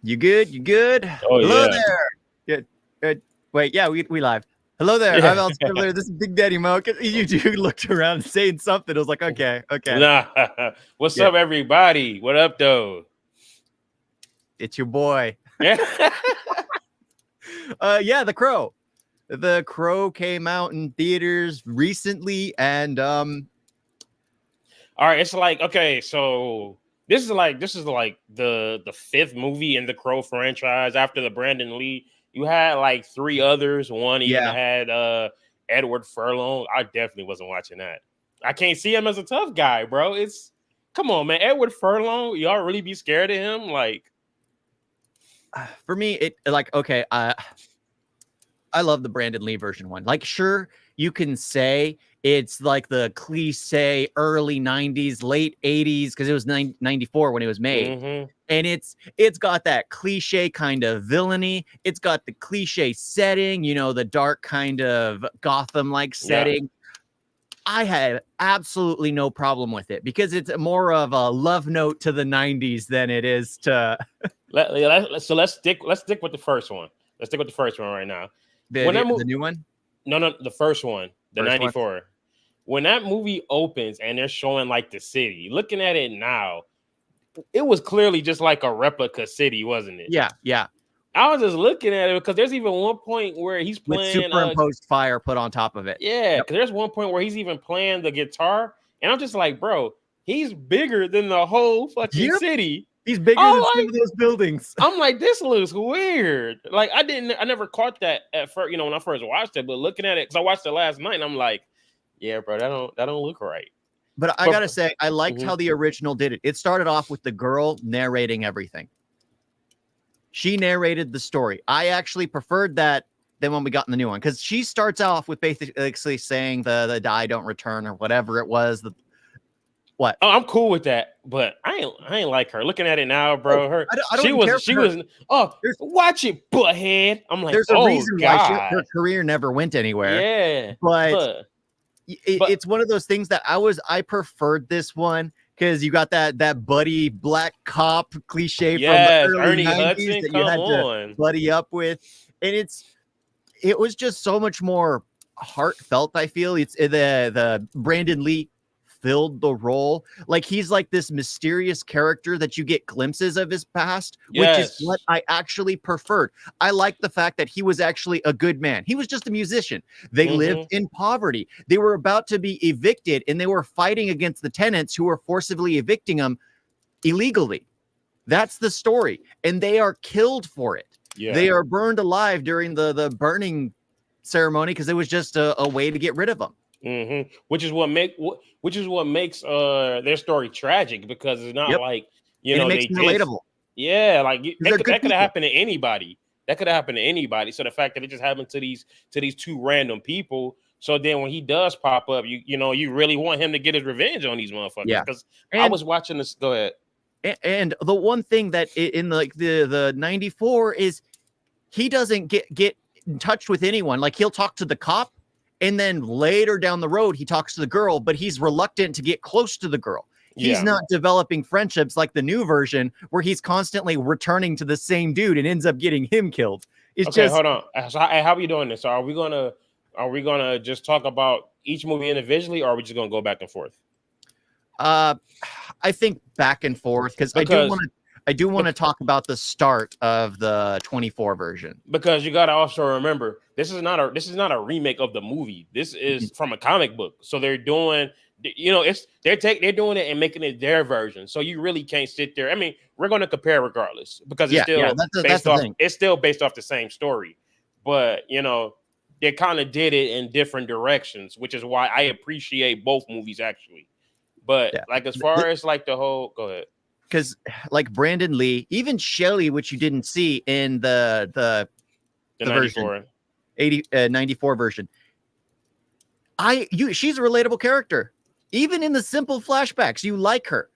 You good? You good? Oh Hello yeah. there. Good. Good. Wait, yeah, we live. Hello there. I'm EL-SCRIBBLER. This is Big Daddy Mo. You two looked around saying something. I was like, okay. Nah. What's Yeah. up, everybody? What up, though? It's your boy. Yeah. Yeah, The Crow. The Crow came out in theaters recently, and All right. It's like okay. So this is like the fifth movie in the Crow franchise after the Brandon Lee. You had like three others. One even yeah. had Edward Furlong. I definitely wasn't watching that. I can't see him as a tough guy, bro. It's come on, man. Edward Furlong. Y'all really be scared of him? Like. For me, it like okay. I love the Brandon Lee version one. Like, sure, you can say it's like the cliche early 90s, late 80s, because it was 94 when it was made. Mm-hmm. And it's got that cliche kind of villainy. It's got the cliche setting, the dark kind of Gotham-like setting. I had absolutely no problem with it because it's more of a love note to the 90s than it is to So let's stick with the first one. Let's stick with the first one right now. the new one. No, the first one, the First one? 94. When that movie opens and they're showing like the city, looking at it now, it was clearly just like a replica city, wasn't it? Yeah. I was just looking at it because there's even one point where he's With playing superimposed fire put on top of it. yeah, Yep. because there's one point where he's even playing the guitar, and I'm just like, bro, he's bigger than the whole fucking Yep. city. He's bigger than some of those buildings. I'm like, this looks weird. Like, I never caught that at first, when I first watched it, but looking at it, because I watched it last night, and I'm like, yeah, bro, that don't look right. But I gotta say, I liked how the original did it. It started off with the girl narrating everything. She narrated the story. I actually preferred that than when we got in the new one, because she starts off with basically saying the die don't return or whatever it was. What? Oh, I'm cool with that, but I ain't like her. Looking at it now, bro. I don't care she was. Oh, watch it, butthead. I'm like, there's a reason why her career never went anywhere. Yeah, but it's one of those things that I preferred this one because you got that buddy black cop cliche from the early Ernie 90s Hudson, that you had to buddy up with, and it was just so much more heartfelt. I feel it's the Brandon Lee filled the role. Like, he's like this mysterious character that you get glimpses of his past, which is what I actually preferred. I like the fact that he was actually a good man. He was just a musician. They lived in poverty. They were about to be evicted, and they were fighting against the tenants who were forcibly evicting them illegally. That's the story. And they are killed for it. Yeah. They are burned alive during the burning ceremony because it was just a way to get rid of them. Which is what makes their story tragic, because it's not like it makes it relatable. Yeah, like that could have happened to anybody. That could have happened to anybody. So the fact that it just happened to these two random people. So then when he does pop up, you really want him to get his revenge on these motherfuckers. Yeah, because I was watching this. Go ahead. And the one thing that in like the 94 is he doesn't get in touch with anyone. Like, he'll talk to the cop, and then later down the road, he talks to the girl, but he's reluctant to get close to the girl. He's not developing friendships like the new version, where he's constantly returning to the same dude and ends up getting him killed. It's just, hold on. So how are we doing this? Are we gonna just talk about each movie individually, or are we just gonna go back and forth? I think back and forth, because I do want to talk about the start of the 24 version, because you got to also remember this is not a remake of the movie. This is from a comic book, so they're doing they're doing it and making it their version. So you really can't sit there. I mean, we're going to compare regardless, because it's still based off the same story, but they kind of did it in different directions, which is why I appreciate both movies actually. But like, as far as like the whole, go ahead. Because like Brandon Lee, even Shelley, which you didn't see in the 94. version, 94 version, she's a relatable character. Even in the simple flashbacks, you like her.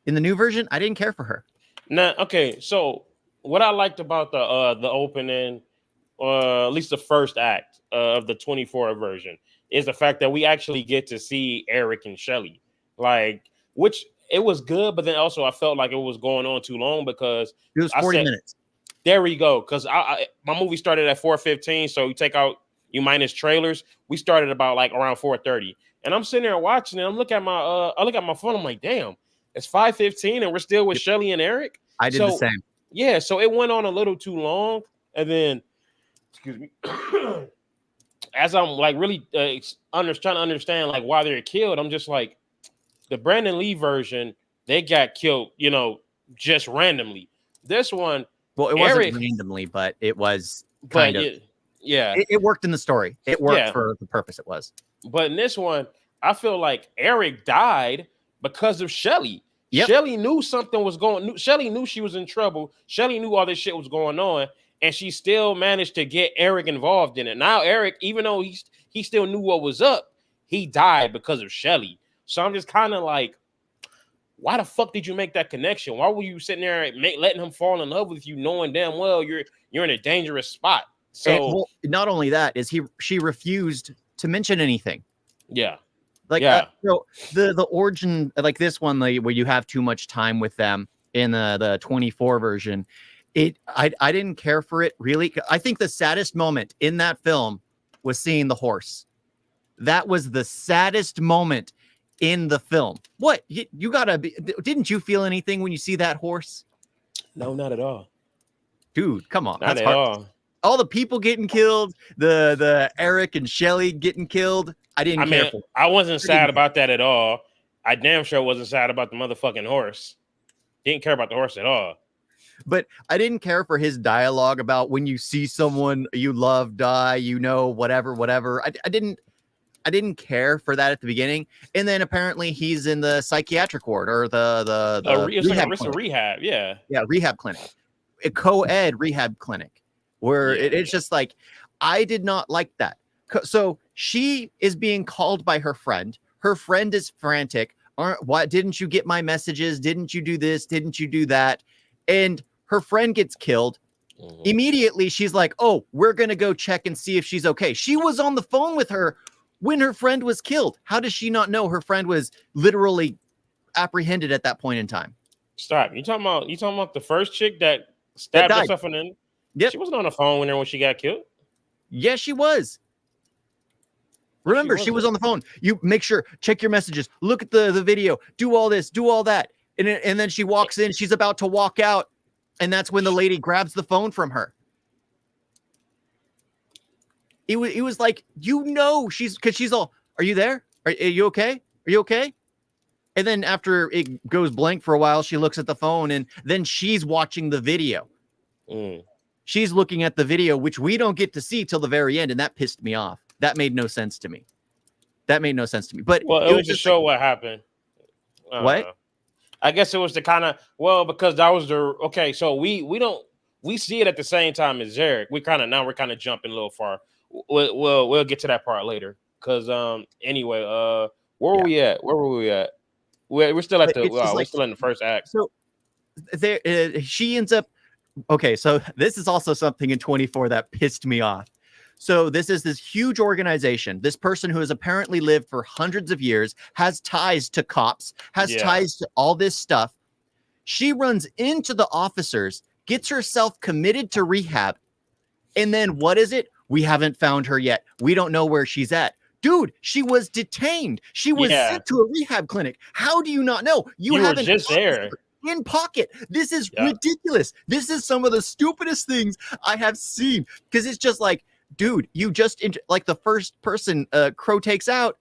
In the new version, I didn't care for her. Now, okay, so what I liked about the opening, at least the first act of the 24 version, is the fact that we actually get to see Eric and Shelley, which it was good, but then also I felt like it was going on too long, because it was 40 minutes. There we go. Because my movie started at 4:15, so you minus trailers. We started about like around 4:30, and I'm sitting there watching it. I look at my phone. I'm like, damn, it's 5:15, and we're still with Shelly and Eric. I did the same. Yeah, so it went on a little too long, and then, excuse me, as I'm like really trying to understand like why they're killed, I'm just like, the Brandon Lee version, they got killed, just randomly. This one, well, it wasn't randomly, but it was kind of. It worked in the story. It worked for the purpose it was. But in this one, I feel like Eric died because of Shelly. Yep. Shelly knew something was going. Shelly knew she was in trouble. Shelly knew all this shit was going on, and she still managed to get Eric involved in it. Now Eric, even though he still knew what was up, he died because of Shelly. So I'm just kind of like, why the fuck did you make that connection? Why were you sitting there letting him fall in love with you, knowing damn well you're in a dangerous spot? So not only that is she refused to mention anything. Yeah. So the origin, like this one, where you have too much time with them in the 24 version, I didn't care for it really. I think the saddest moment in that film was seeing the horse. That was the saddest moment in the film. What you gotta be? Didn't you feel anything when you see that horse? No, not at all, dude. Come on, not at all. All the people getting killed, the Eric and Shelly getting killed. I care for it. I wasn't sad about that at all. I damn sure wasn't sad about the motherfucking horse. Didn't care about the horse at all. But I didn't care for his dialogue about when you see someone you love die, whatever. I didn't care for that at the beginning. And then apparently he's in the psychiatric ward or the rehab. Yeah, rehab clinic, a co-ed rehab clinic, where it's just like, I did not like that. So she is being called by her friend. Her friend is frantic. Why didn't you get my messages? Didn't you do this? Didn't you do that? And her friend gets killed. Mm-hmm. Immediately, she's like, oh, we're going to go check and see if she's okay. She was on the phone with her when her friend was killed. How does she not know her friend was literally apprehended at that point in time? Stop. You talking about the first chick that stabbed herself in the... Yep. She wasn't on the phone when she got killed. Yes, she was. Remember, she was on the phone. You make sure, check your messages, look at the video, do all this, do all that. And then she walks in, she's about to walk out. And that's when the lady grabs the phone from her. It was like, she's all, are you there? Are you okay? Are you okay? And then after it goes blank for a while, she looks at the phone and then she's watching the video. She's looking at the video, which we don't get to see till the very end. And that pissed me off. That made no sense to me. But it was to show what happened. What? I guess it was the kind of, because that was okay. So we see it at the same time as Eric. We're kind of jumping a little far. We'll get to that part later. Cause anyway, where were we at? We're still at we're still in the first act. So there, she ends up. Okay, so this is also something in 24 that pissed me off. So this is this huge organization. This person who has apparently lived for hundreds of years, has ties to cops, has ties to all this stuff. She runs into the officers, gets herself committed to rehab. And then what is it? We haven't found her yet. We don't know where she's at. Dude, she was detained. She was sent to a rehab clinic. How do you not know? You haven't just there. In pocket. This is ridiculous. This is some of the stupidest things I have seen. Because it's just like, dude, you just like the first person Crow takes out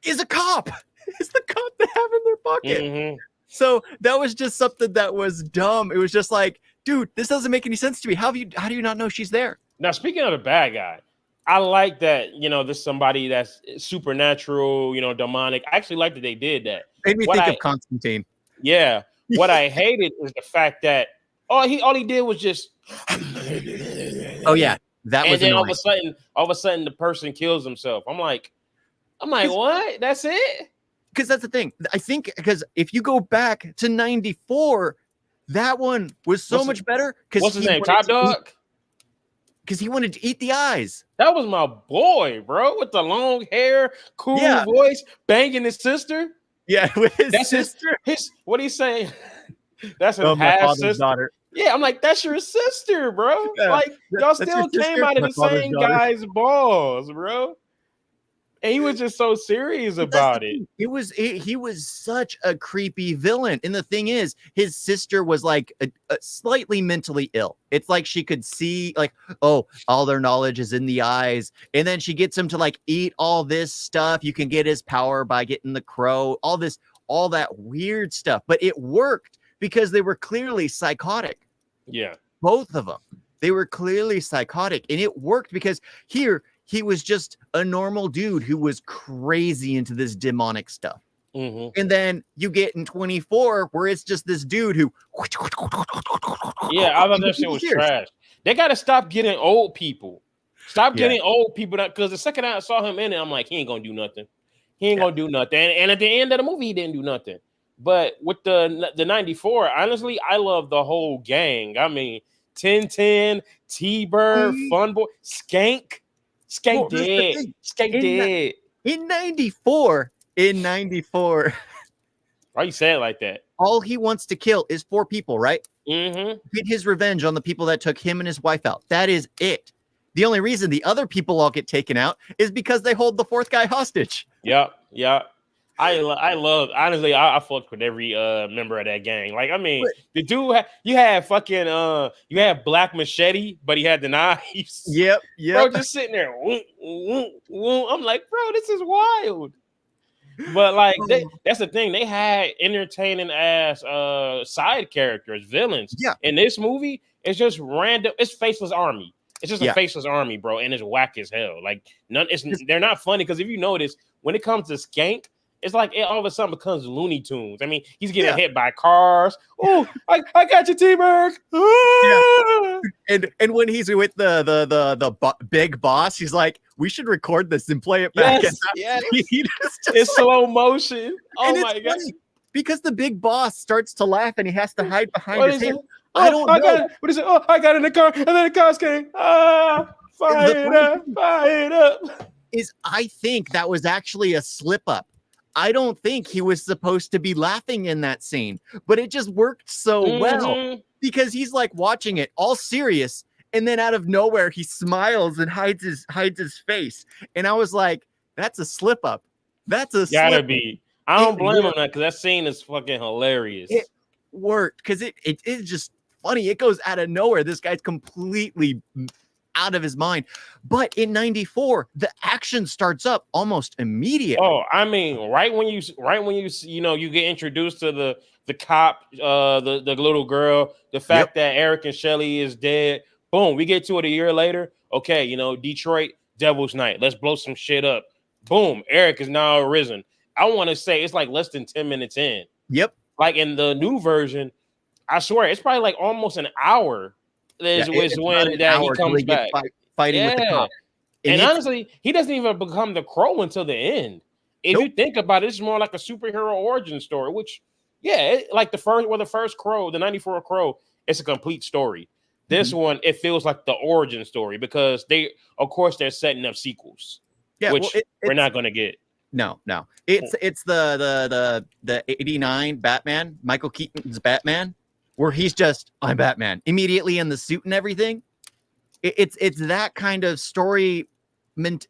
is a cop. It's the cop they have in their pocket. Mm-hmm. So that was just something that was dumb. It was just like, dude, this doesn't make any sense to me. How do you not know she's there? Now, speaking of the bad guy, I like that, this somebody that's supernatural, demonic. I actually like that they did that. Made me think of Constantine. Yeah. What I hated is the fact that all he did was just oh yeah. That was then annoying. all of a sudden the person kills himself. I'm like, what? That's it? Because that's the thing. I think because if you go back to 94, that one was so much better. What's his name? Top Dog? Because he wanted to eat the eyes. That was my boy, bro, with the long hair, cool voice, banging his sister. Yeah, with his sister. What do you say? That's his half sister. Daughter. Yeah, I'm like, that's your sister, bro. Yeah, Like, y'all that's your still came sister, out of my the father's same daughter. guy's balls, bro. And he was just so serious But that's the about it. thing. He was such a creepy villain. And the thing is, his sister was like a slightly mentally ill. It's like she could see, like, oh, all their knowledge is in the eyes. And then she gets him to like eat all this stuff. You can get his power by getting the crow, all that weird stuff. But it worked because they were clearly psychotic. Yeah. Both of them. They were clearly psychotic. And it worked because here, he was just a normal dude who was crazy into this demonic stuff. Mm-hmm. And then you get in 24 where it's just this dude who. Yeah, I thought that shit was trash. They got to stop getting old people. Stop getting old people that, because the second I saw him in it, I'm like, he ain't gonna do nothing. He ain't gonna do nothing. And at the end of the movie, he didn't do nothing. But with the 94, honestly, I love the whole gang. I mean, 1010, T-Bird, Funboy, Skank. Skank dead. Skank dead. In 94, Why you say it like that? all he wants to kill is 4 people, right? Mm-hmm. Get his revenge on the people that took him and his wife out. That is it. The only reason the other people all get taken out is because they hold the 4th guy hostage. Yep. I love, honestly, I fucked with every member of that gang. Like, I mean, the dude you had fucking you had Black Machete, but he had the knives. Yep. Bro, just sitting there. I'm like, bro, this is wild. But like that's the thing. They had entertaining ass side characters, villains. Yeah. In this movie, it's just random, it's faceless army. It's just a faceless army, bro, and it's whack as hell. Like they're not funny, because if you notice, when it comes to Skank, it's like it all of a sudden becomes Looney Tunes. I mean, he's getting hit by cars. Oh, I got you, T-Bird. And when he's with the big boss, he's like, we should record this and play it back. Yes. It's slow motion. Oh my god! Because the big boss starts to laugh and he has to hide behind his hand. I don't know. What is it? Oh, I got in the car, and then the cars came. Fire it up. I think that was actually a slip up. I don't think he was supposed to be laughing in that scene, but it just worked so well because he's like watching it all serious, and then out of nowhere he smiles and hides his face, and I was like, "That's a slip up. That's a gotta be." I don't blame him that, because that scene is fucking hilarious. It worked because it is just funny. It goes out of nowhere. This guy's completely out of his mind. But in 94, the action starts up almost immediately. Oh, I mean, right when you you get introduced to the cop, the little girl, the fact that Eric and Shelly is dead. Boom, we get to it a year later. Okay, Detroit, Devil's Night. Let's blow some shit up. Boom, Eric is now arisen. I want to say it's like less than 10 minutes in. Yep. Like in the new version, I swear it's probably like almost an hour. Is when he comes back fighting with the cop. And honestly, he doesn't even become the Crow until the end. If you think about it, it's more like a superhero origin story, which, like the first Crow, the 94 Crow, it's a complete story. This one, it feels like the origin story, because they're setting up sequels, which we're not going to get. No. It's the 89 Batman, Michael Keaton's Batman, where he's just, I'm Batman, immediately in the suit and everything. It's that kind of story, but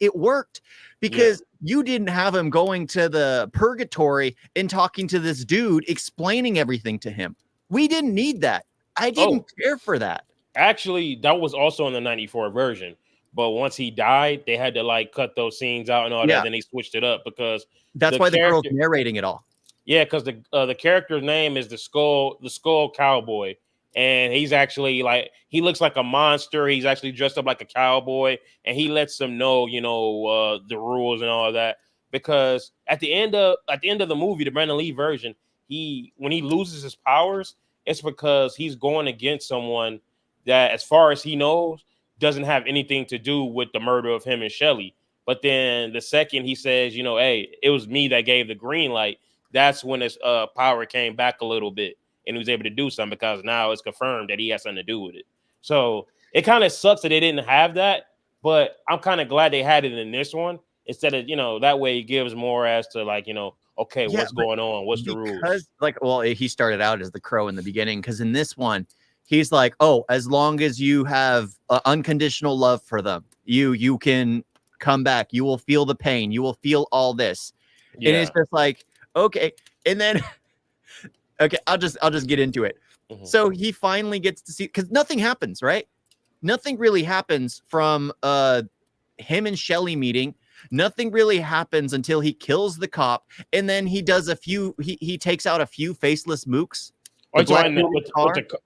it worked because you didn't have him going to the purgatory and talking to this dude, explaining everything to him. We didn't need that. I didn't care for that. Actually, that was also in the 94 version. But once he died, they had to like cut those scenes out and all that. Then they switched it up because that's why the girl's narrating it all. Yeah, because the character's name is the Skull Cowboy, and he's actually like, he looks like a monster. He's actually dressed up like a cowboy, and he lets them know, the rules and all of that. Because at the end of the movie, the Brandon Lee version, when he loses his powers, it's because he's going against someone that, as far as he knows, doesn't have anything to do with the murder of him and Shelly. But then the second he says, hey, it was me that gave the green light, that's when his power came back a little bit, and he was able to do something, because now it's confirmed that he has something to do with it. So it kind of sucks that they didn't have that, but I'm kind of glad they had it in this one instead of, that way it gives more as to like, okay, Yeah, what's going on? What's the rules? because like, well, he started out as the crow in the beginning, because in this one, he's like, oh, as long as you have unconditional love for them, you can come back. You will feel the pain. You will feel all this, and Yeah. it's just like, okay, and then okay, I'll just get into it. Mhm. So he finally gets to see, because nothing happens, right? Nothing really happens from him and Shelly meeting. Nothing really happens until he kills the cop, and then he does a few. He takes out a few faceless mooks. Or The you black talking movie with car. the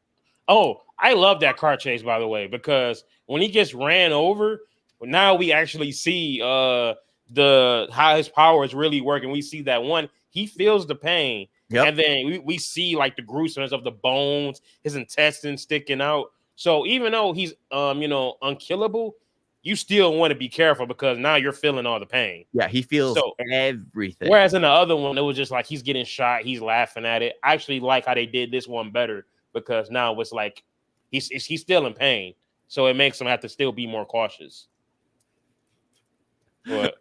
oh, I love that car chase, by the way, because when he gets ran over, now we actually see the how his power is really working. We see that one, he feels the pain, Yep. and then we see like the gruesomeness of the bones, his intestines sticking out. So even though he's unkillable, you still want to be careful because now you're feeling all the pain. Yeah, he feels So everything. whereas in the other one, it was just like he's getting shot, he's laughing at it. I actually like how they did this one better because now it's like he's still in pain, so it makes him have to still be more cautious. But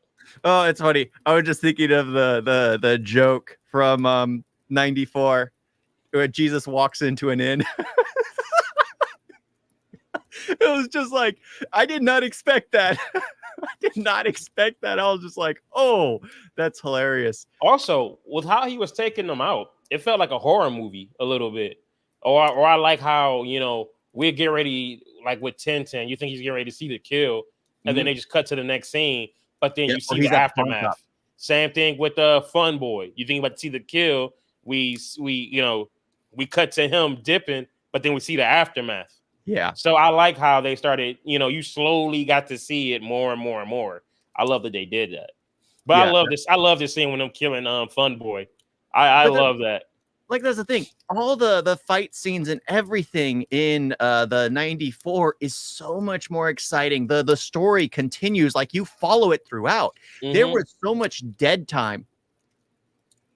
Oh, it's funny. I was just thinking of the joke from 94 where Jesus walks into an inn. It was just like, I did not expect that. I did not expect that. I was just like, oh, that's hilarious. also with how he was taking them out, it felt like a horror movie a little bit. Or I like how we get ready like with 1010. You think he's getting ready to see the kill, and then they just cut to the next scene, but then Yeah, you or see he's the at the pawn shop. aftermath. Same thing with the Fun Boy. You think about to see the kill, we cut to him dipping, but then we see the aftermath. Yeah. So I like how they started, you slowly got to see it more and more and more. I love that they did that. But Yeah. I love this scene when I'm killing Fun Boy. I love that. Like, that's the thing. All the fight scenes and everything in the 94 is so much more exciting. The story continues, like you follow it throughout. There Mhm. was so much dead time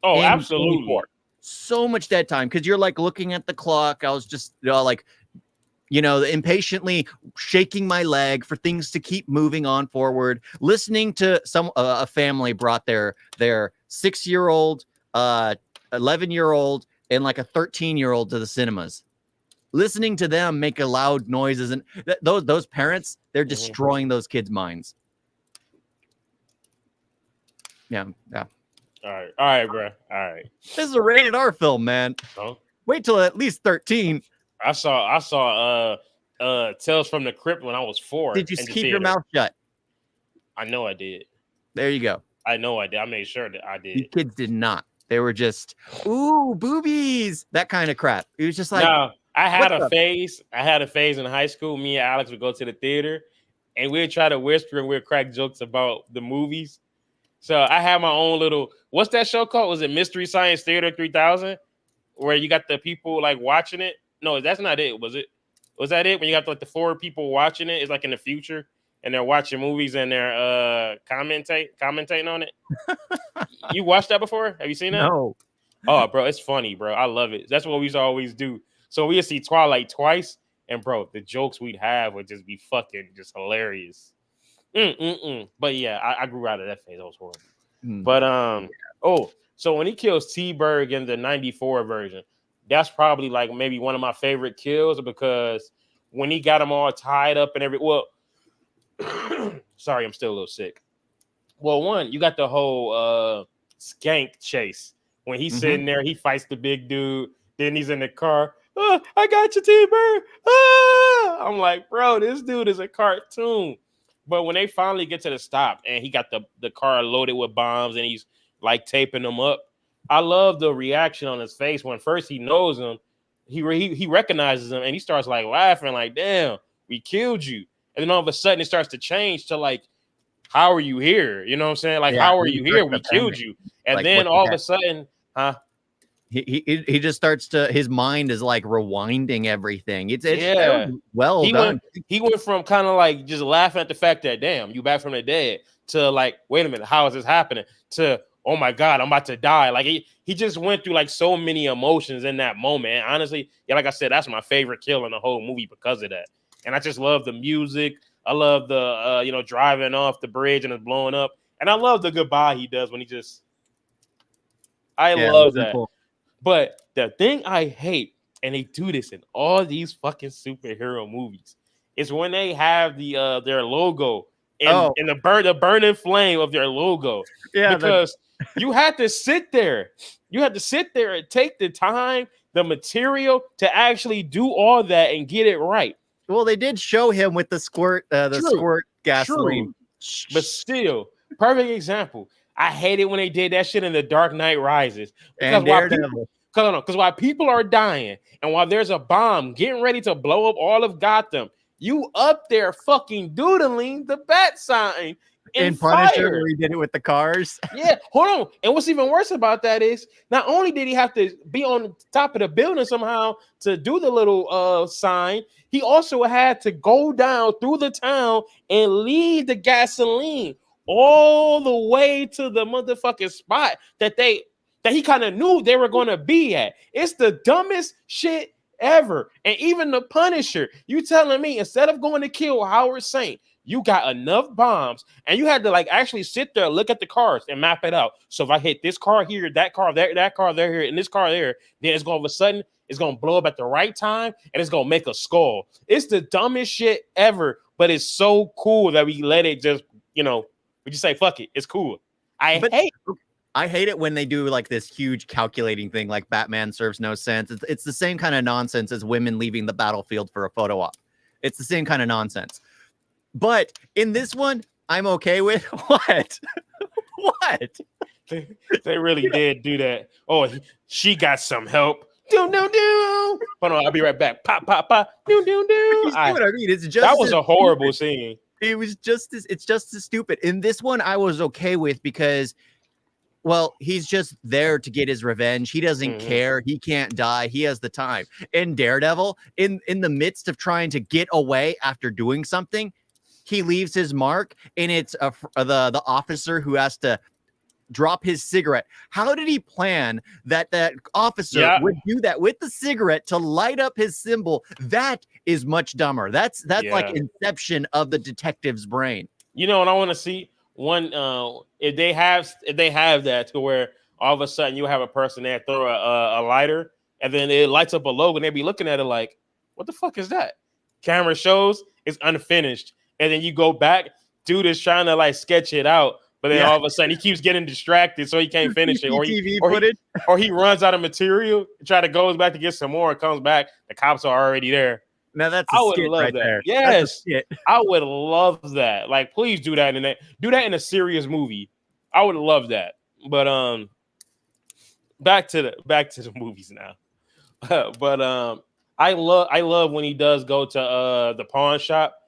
Oh, in absolutely. 94. So much dead time because you're like looking at the clock. I was just like, impatiently shaking my leg for things to keep moving on forward, listening to a family brought their 6-year-old, 11-year-old, and like a 13-year-old to the cinemas, listening to them make a loud noises, and those parents, they're destroying those kids' minds. Yeah. All right, bro. All right. This is a rated R film, man. Huh? Wait till at least 13. I saw Tales from the Crypt when I was 4. Did you in the keep your theater. mouth shut? I know I did. There you go. I know I did. I made sure that I did. These kids did not. They were just, ooh, boobies, that kind of crap. It was just like, no, I had a up? phase. I had a phase in high school. Me and Alex would go to the theater and we'd try to whisper and we'd crack jokes about the movies. So I had my own little, what's that show called? Was it Mystery Science Theater 3000? Where you got the people like watching it? No, that's not it. Was it? Was that it? When you got like the 4 people watching it? It's like in the future and they're watching movies and they're commentating on it. You watched that before? Have you seen that? No. Oh, bro, it's funny, bro. I love it. That's what we used to always do. So we'd see Twilight twice, and bro, the jokes we'd have would just be fucking just hilarious. But yeah, I grew out of that phase. That was horrible. But so when he kills T-Berg in the 94 version, that's probably like maybe one of my favorite kills because when he got them all tied up and sorry, I'm still a little sick. Well, one, you got the whole skank chase. When he's sitting there, he fights the big dude. Then he's in the car. Oh, I got you, T-Bird. Ah! I'm like, bro, this dude is a cartoon. But when they finally get to the stop and he got the car loaded with bombs and he's like taping them up, I love the reaction on his face when first he knows him, he recognizes him and he starts like laughing, like, damn, we killed you. And then all of a sudden it starts to change to like, how are you here? You know what I'm saying? Like, how are you here? We killed you. And like, then all of a sudden, he just starts to, his mind is like rewinding everything. It's yeah, well done. He went from kind of like just laughing at the fact that damn, you back from the dead to like, wait a minute, how is this happening? To oh my god, I'm about to die. Like he just went through like so many emotions in that moment. And honestly, yeah, like I said, that's my favorite kill in the whole movie because of that. And I just love the music. I love the driving off the bridge and it's blowing up. And I love the goodbye he does when he just I Yeah, love really that. cool. But the thing I hate, and they do this in all these fucking superhero movies, is when they have their logo Oh, in the burning flame of their logo. yeah. Because you had to sit there. You had to sit there and take the time, the material to actually do all that and get it right. Well, they did show him with the True, squirt gasoline. true. But still, perfect example. I hate it when they did that shit in The Dark Knight Rises. Because And Daredevil. while people are dying and while there's a bomb getting ready to blow up all of Gotham, you up there fucking doodling the bat sign in Punisher, fire. where he did it with the cars. Yeah, hold on. And what's even worse about that is not only did he have to be on top of the building somehow to do the little sign, he also had to go down through the town and leave the gasoline all the way to the motherfucking spot that he kind of knew they were going to be at. It's the dumbest shit ever. And even the Punisher, you telling me instead of going to kill Howard Saint, you got enough bombs and you had to like actually sit there, look at the cars and map it out. So if I hit this car here, that car there, that car there, here, and this car there, then it's going to all of a sudden it's going to blow up at the right time and it's going to make a skull. It's the dumbest shit ever, but it's so cool that we let it just, we just say, fuck it. It's cool. I hate it when they do like this huge calculating thing, like Batman serves no sense. It's the same kind of nonsense as women leaving the battlefield for a photo op. It's the same kind of nonsense. But in this one, I'm okay with what? What? They really did do that. Oh, she got some help. Do. Hold on, I'll be right back. Pop. Do. You see what I mean? It's just that was a horrible scene. It was just as it's just as stupid. In this one, I was okay with because, well, he's just there to get his revenge. He doesn't care. He can't die. He has the time. In Daredevil, in the midst of trying to get away after doing something, he leaves his mark, and it's the officer who has to drop his cigarette. How did he plan that officer would do that with the cigarette to light up his symbol? That is much dumber. That's like inception of the detective's brain. You know what I want to see? One, if they have that to where all of a sudden you have a person there throw a lighter and then it lights up a logo and they be looking at it like, what the fuck is that? Camera shows it's unfinished. And then you go back, dude is trying to like sketch it out, but then all of a sudden he keeps getting distracted, so he can't finish it. Or he runs out of material, try to goes back to get some more, and comes back, the cops are already there. Now that's I would love that. There. Yes, I would love that. Like, please do that in a serious movie. I would love that. But back to the movies now. But I love when he does go to the pawn shop.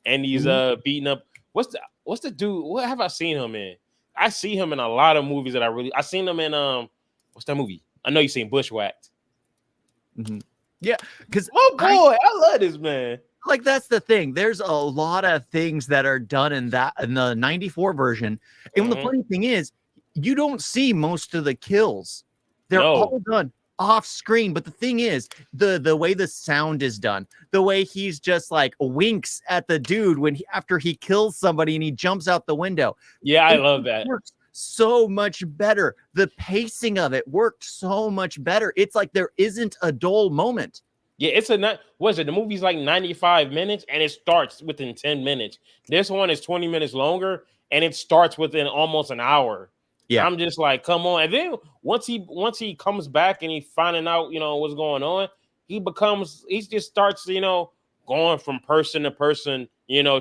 And he's beating up. What's the dude? What have I seen him in? I see him in a lot of movies that I seen him in. What's that movie? I know you seen Bushwhacked. Yeah, because I love this man. Like that's the thing. There's a lot of things that are done in the 94 version. And the funny thing is, you don't see most of the kills. They're all done off screen. But the thing is, the way the sound is done, the way he's just like winks at the dude after he kills somebody and he jumps out the window. Yeah, I love that. Works so much better. The pacing of it worked so much better. It's like there isn't a dull moment. Yeah, the movie's like 95 minutes and it starts within 10 minutes. This one is 20 minutes longer and it starts within almost an hour. Yeah, I'm just like, come on. And then once he comes back and he's finding out, what's going on, he just starts, going from person to person,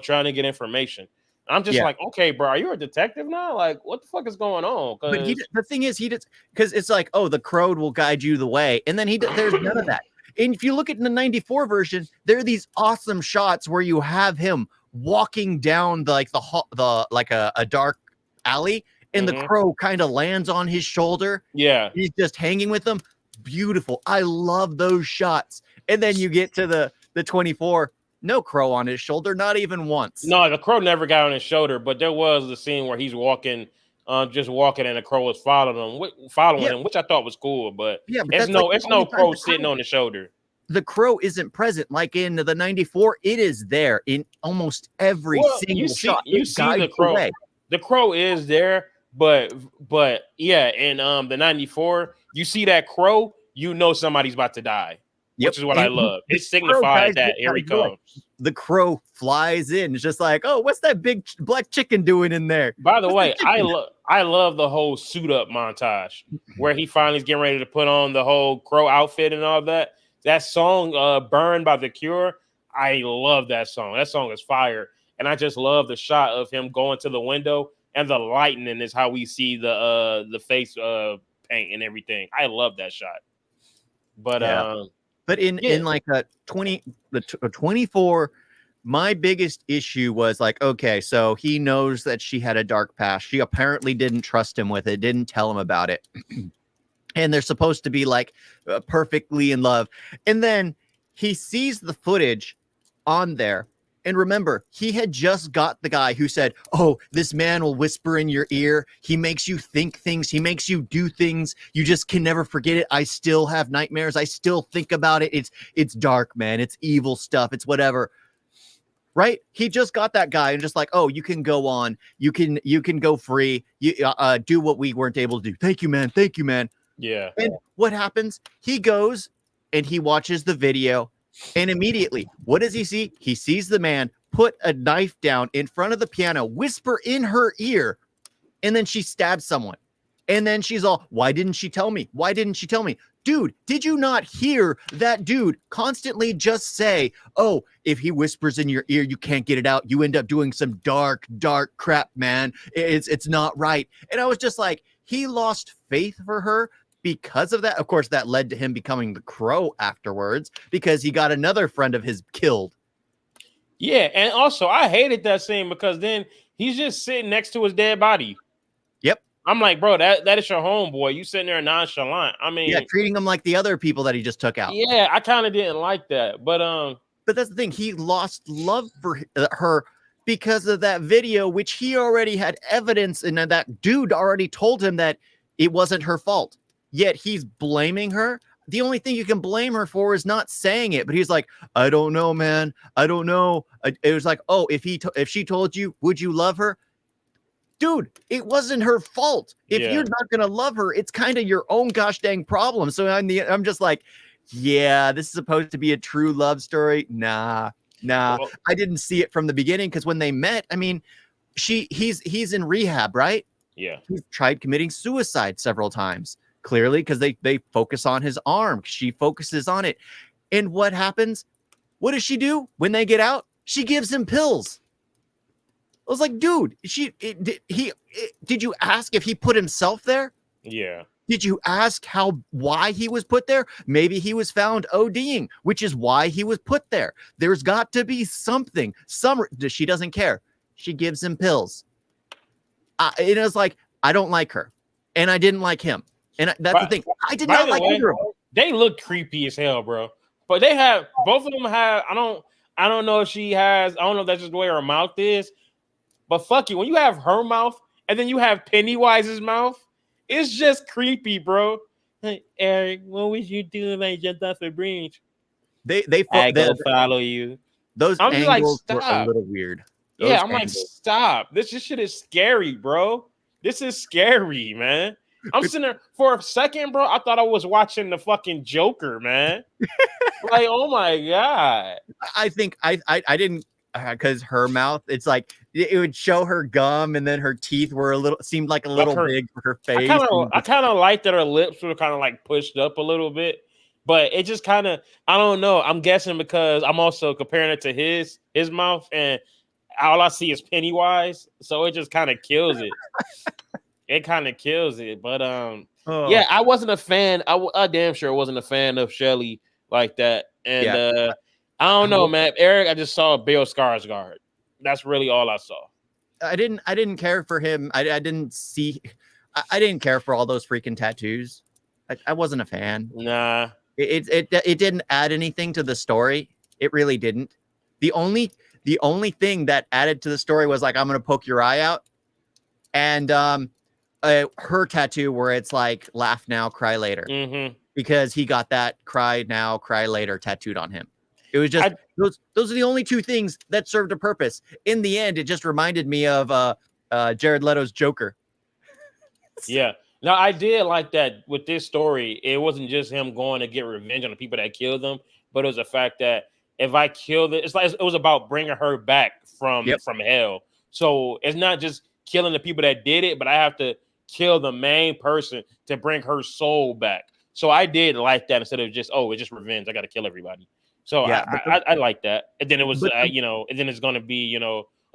trying to get information. I'm just like, okay, bro, are you a detective now? Like, what the fuck is going on? But the thing is, because it's like, oh, the Crow will guide you the way, and then there's none of that. And if you look at the 94 version, there are these awesome shots where you have him walking down a dark alley. And the Crow kind of lands on his shoulder. Yeah. He's just hanging with them. Beautiful. I love those shots. And then you get to the 24. No Crow on his shoulder, not even once. No, the Crow never got on his shoulder, but there was the scene where he's walking, and the Crow was following him, which I thought was cool. But it's no Crow sitting on the shoulder. The Crow isn't present. Like in the 94, it is there in almost every single shot. You see the Crow. The Crow is there. but yeah, in the 94, you see that crow, you know somebody's about to die, Yep. which is what And I love. the It crow, signified that here he you're like, comes. the crow flies in. It's just like, oh, what's that big black chicken doing in there? By the What's way, the chicken? I love the whole suit up montage where he finally is getting ready to put on the whole crow outfit and all that. That song, "Burn" by The Cure, I love that song. That song is fire, and I just love the shot of him going to the window and the lightning is how we see the face paint and everything. I love that shot. But Yeah. But in yeah, like a 24, my biggest issue was like, okay, so he knows that she had a dark past. She apparently didn't trust him with it, didn't tell him about it. And they're supposed to be like perfectly in love. And then he sees the footage on there. And remember, he had just got the guy who said, oh, this man will whisper in your ear. He makes you think things. He makes you do things. You just can never forget it. I still have nightmares. I still think about it. It's dark, man. It's evil stuff. It's whatever. Right? He just got that guy and just like, oh, you can go on. You can go free. You do what we weren't able to do. Thank you, man. Thank you, man. yeah. And what happens? He goes and he watches the video. And immediately, what does he see? He sees the man put a knife down in front of the piano, whisper in her ear, and then she stabs someone. And then she's all, why didn't she tell me? Why didn't she tell me? Dude, did you not hear that dude constantly just say, oh, if he whispers in your ear, you can't get it out. You end up doing some dark, dark crap, man. It's not right. And I was just like, he lost faith for her because of that. Of course, that led to him becoming the crow afterwards because he got another friend of his killed. Yeah, and also I hated that scene because then he's just sitting next to his dead body. Yep. I'm like, bro, that is your homeboy. You sitting there nonchalant. I mean, yeah, treating him like the other people that he just took out. Yeah, I kind of didn't like that, but that's the thing. He lost love for her because of that video, which he already had evidence, and that dude already told him that it wasn't her fault. Yet he's blaming her. The only thing you can blame her for is not saying it. But he's like, I don't know, man. I don't know. It was like, oh, if she told you, would you love her? Dude, it wasn't her fault. If you're not gonna love her, it's kind of your own gosh dang problem. So I'm just like, yeah, this is supposed to be a true love story. Nah. Well, I didn't see it from the beginning because when they met, I mean, he's in rehab, right? Yeah. He's tried committing suicide several times. Clearly, because they focus on his arm. She focuses on it. And what happens? What does she do when they get out? She gives him pills. I was like, dude, did you ask if he put himself there? Yeah. Did you ask why he was put there? Maybe he was found ODing, which is why he was put there. There's got to be something. She doesn't care. She gives him pills. It was like, I don't like her. And I didn't like him. And that's the thing. I did not like either of them. They look creepy as hell, bro. But both of them have, I don't know if she has, I don't know if that's just the way her mouth is. But fuck you, when you have her mouth and then you have Pennywise's mouth, it's just creepy, bro. Hey, Eric, what would you do if I jumped off a bridge? I go follow you. Those angles were a little weird. I'm like, stop. This shit is scary, bro. This is scary, man. I'm sitting there for a second, bro. I thought I was watching the fucking Joker, man. Like, oh my god. I think I didn't because her mouth, it's like it would show her gum and then her teeth were seemed like a little big for her face. I kind of like that her lips were kind of like pushed up a little bit, but it just kind of, I don't know. I'm guessing because I'm also comparing it to his mouth, and all I see is Pennywise, so it just kind of kills it. It kind of kills it, but yeah, I wasn't a fan. I damn sure wasn't a fan of Shelly like that, and I don't know, man. Eric, I just saw Bill Skarsgård. That's really all I saw. I didn't care for him. I didn't care for all those freaking tattoos. I wasn't a fan. Nah. It didn't add anything to the story. It really didn't. The only thing that added to the story was like, I'm gonna poke your eye out, and her tattoo where it's like laugh now, cry later, because he got that cry now, cry later tattooed on him. It was just those are the only two things that served a purpose. In the end, it just reminded me of Jared Leto's Joker. Yeah. No, I did like that with this story. It wasn't just him going to get revenge on the people that killed him, but it was the fact that if I killed it, it's like it was about bringing her back Yep. from hell. So it's not just killing the people that did it, but I have to kill the main person to bring her soul back. So I did like that instead of just it's just revenge. I got to kill everybody. So Yeah, I like that. And then it was and then it's gonna be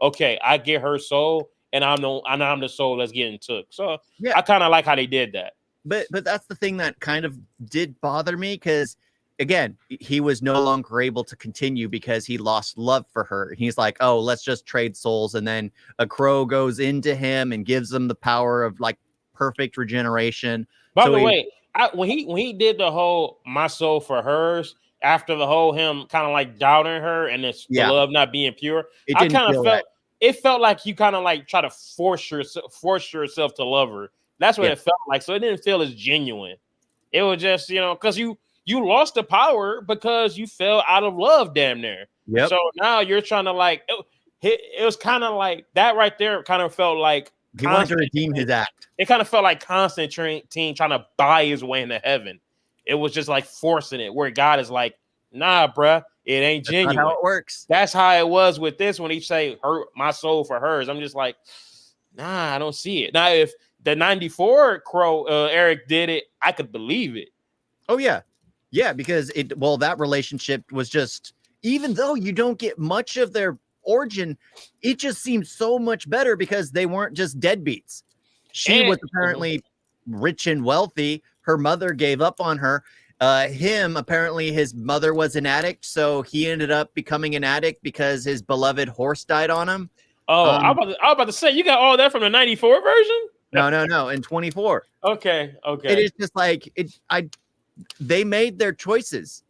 okay, I get her soul and I'm the soul that's getting took. So yeah, I kind of like how they did that. but that's the thing that kind of did bother me, because again, he was no longer able to continue because he lost love for her. He's like, oh, let's just trade souls. And then a crow goes into him and gives him the power of like perfect regeneration. By So the way, when he did the whole my soul for hers after the whole him kind of like doubting her and the love not being pure, it I didn't kind of feel felt right. it felt like you kind of like try to force yourself to love her. That's what it felt like. So it didn't feel as genuine. It was just because you lost the power because you fell out of love, damn near. Yep. So now you're trying to like it was kind of like that right there. Kind of felt like he wanted to redeem his act. It kind of felt like Constantine trying to buy his way into heaven. It was just like forcing it, where God is like, nah, bruh, it ain't genuine. That's not how it works. That's how it was with this when he say my soul for hers. I'm just like, nah, I don't see it. Now, if the 94 Crow Eric did it, I could believe it. Oh, yeah. Yeah, because that relationship was just, even though you don't get much of their origin, it just seems so much better because they weren't just deadbeats. She was apparently rich and wealthy. Her mother gave up on her. Him, apparently his mother was an addict, so he ended up becoming an addict because his beloved horse died on him. Oh, I was about to say, you got all that from the 94 version? No, in 24. Okay. It is just like they made their choices.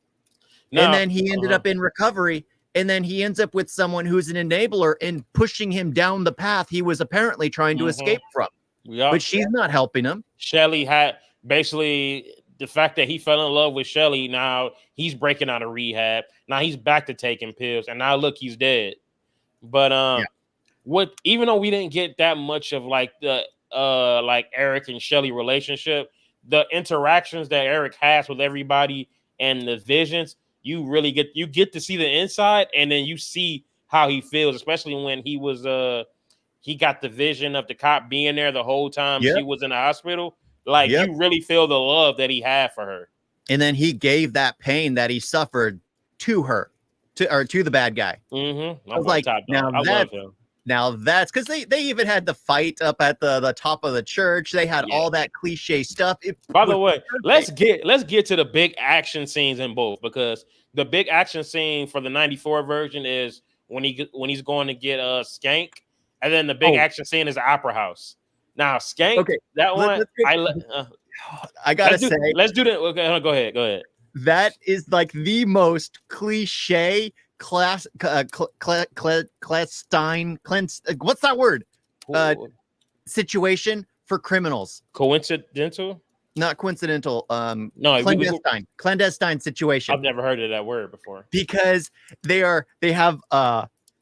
No, and then he ended up in recovery, and then he ends up with someone who's an enabler and pushing him down the path he was apparently trying to escape from. Yep. But she's not helping him. Shelly had basically the fact that he fell in love with Shelly. Now he's breaking out of rehab. Now he's back to taking pills, and now look, he's dead. But even though we didn't get that much of like the like Eric and Shelly relationship, the interactions that Eric has with everybody and the visions, you really get to see the inside, and then you see how he feels, especially when he was he got the vision of the cop being there the whole time she was in the hospital. Like you really feel the love that he had for her. And then he gave that pain that he suffered to her, to the bad guy. Mm-hmm. I was like, now that's because they even had the fight up at the top of the church. They had all that cliche stuff. By the way, let's get to the big action scenes in both, because the big action scene for the 94 version is when he's going to get Skank, and then the big action scene is the Opera House. Now Skank, that one I gotta say, let's do that. Okay, go ahead. That is like the most cliche what's that word? Situation for criminals. Coincidental? Not coincidental. No, clandestine situation. I've never heard of that word before. Because they have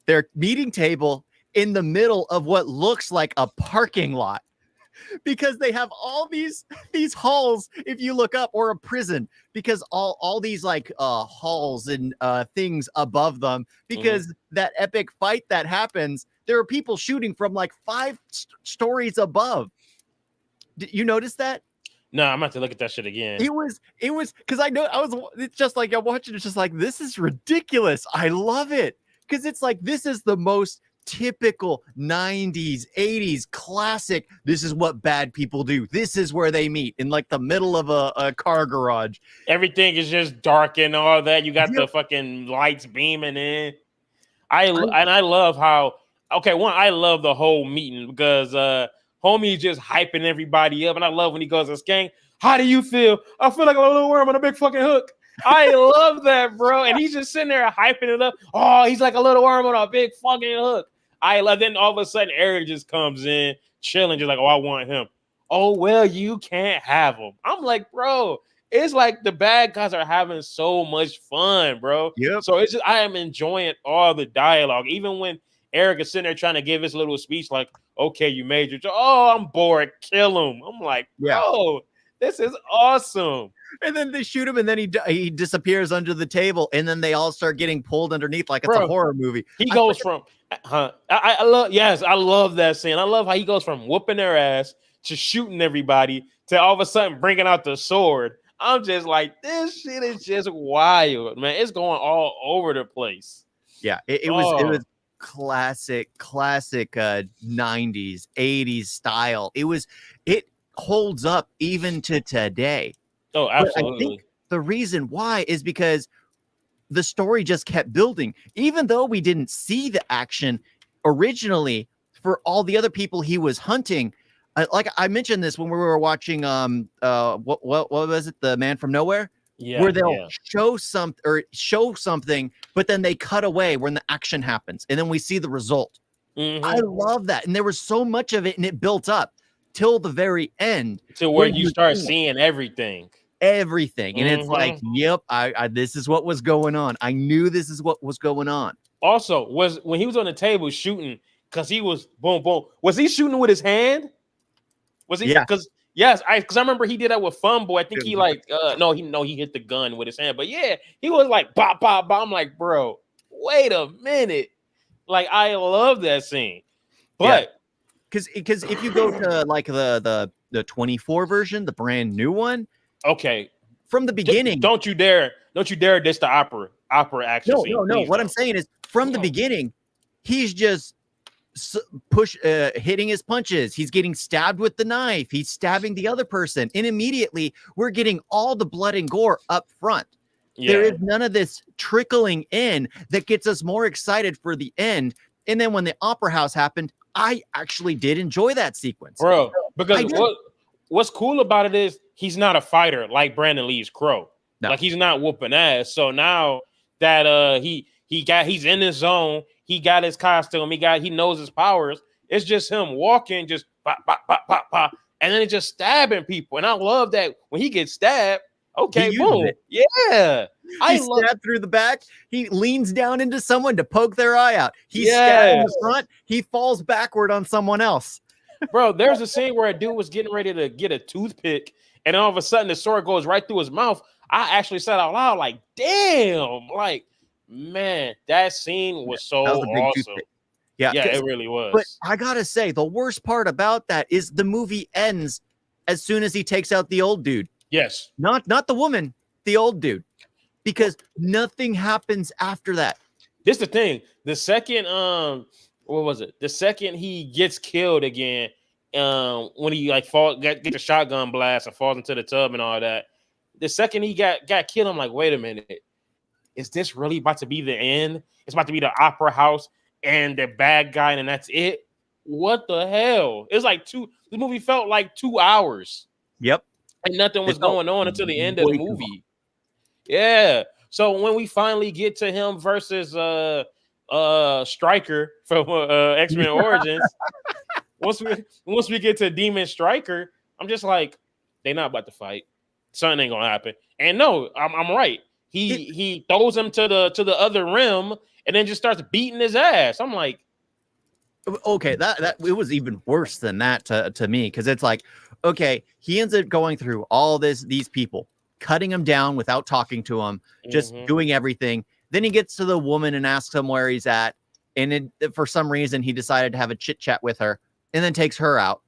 their meeting table in the middle of what looks like a parking lot. Because they have all these halls, if you look up, or a prison, because all these like halls and things above them, because that epic fight that happens, there are people shooting from like 5 stories above. Did you notice that? No, I'm about to look at that shit again. It was because it's just like I'm watching, it's just like, this is ridiculous. I love it, because it's like, this is the most typical 90s 80s classic. This is what bad people do. This is where they meet, in like the middle of a car garage. Everything is just dark and all that. You got the fucking lights beaming in. I love how I love the whole meeting, because homie's just hyping everybody up, and I love when he goes to Skank. How do you feel? I feel like a little worm on a big fucking hook. I love that, bro. And he's just sitting there hyping it up. Oh, he's like a little worm on a big fucking hook. I love. Then all of a sudden, Eric just comes in, chilling, just like, oh, I want him. Oh, well, you can't have him. I'm like, bro, it's like the bad guys are having so much fun, bro. Yep. So it's just, I am enjoying all the dialogue, even when Eric is sitting there trying to give his little speech like, okay, you made your job. Oh, I'm bored. Kill him. I'm like, bro, this is awesome. And then they shoot him, and then he disappears under the table, and then they all start getting pulled underneath like it's a horror movie. He goes from, I love that scene. I love how he goes from whooping their ass to shooting everybody to all of a sudden bringing out the sword. I'm just like, this shit is just wild, man. It's going all over the place. Yeah, it was classic 90s, 80s style. It holds up even to today. Oh, absolutely. But I think the reason why is because the story just kept building. Even though we didn't see the action originally for all the other people he was hunting, like I mentioned this when we were watching what was it, The Man from Nowhere? Yeah, where they'll show something, but then they cut away when the action happens, and then we see the result. I love that, and there was so much of it, and it built up till the very end, to where you start seeing everything, and it's like, yep, I this is what was going on. I knew this is what was going on. Also, was when he was on the table shooting, because he was boom boom. Was he shooting with his hand? Was he? Yeah. Yes, because I remember he did that with Funboy. I think he like he hit the gun with his hand. But yeah, he was like bop bop bop. I'm like, bro, wait a minute. Like, I love that scene. But because if you go to like the 24 version, the brand new one, okay, from the beginning, don't you dare diss the opera action scene. No. What I'm saying is, from the beginning, he's just hitting his punches. He's getting stabbed with the knife. He's stabbing the other person, and immediately we're getting all the blood and gore up front. There is none of this trickling in that gets us more excited for the end. And then when the opera house happened, I actually did enjoy that sequence, bro, because what's cool about it is he's not a fighter like Brandon Lee's Crow. No. Like, he's not whooping ass. So now that he's in his zone, he got his costume, he knows his powers. It's just him walking, just pop, pop, pop, pop, pop, and then it's just stabbing people. And I love that when he gets stabbed, okay, boom. Yeah. He stabbed through the back. He leans down into someone to poke their eye out. He stabbed in the front. He falls backward on someone else. Bro, there's a scene where a dude was getting ready to get a toothpick, and all of a sudden the sword goes right through his mouth. I actually said out loud, like, damn, like, man, that scene was so awesome. Yeah, it really was. But I gotta say, the worst part about that is the movie ends as soon as he takes out the old dude. Yes. Not the woman, the old dude. Because nothing happens after that. This is the thing. The second, what was it? The second he gets killed again, when he like get the shotgun blast and falls into the tub and all that. The second he got killed, I'm like, wait a minute. Is this really about to be the end? It's about to be the opera house and the bad guy, and that's it? What the hell? It's like this movie felt like 2 hours. Yep. And nothing was going on until the end of the movie. Yeah. So when we finally get to him versus Stryker from X-Men Origins, once we get to Demon Stryker, I'm just like, they not about to fight. Something ain't gonna happen. And no, I'm right. He throws him to the other rim and then just starts beating his ass. I'm like, okay, that it was even worse than that to me, because it's like, okay, he ends up going through all these people, cutting him down without talking to him, just doing everything. Then he gets to the woman and asks him where he's at, and for some reason he decided to have a chit chat with her, and then takes her out.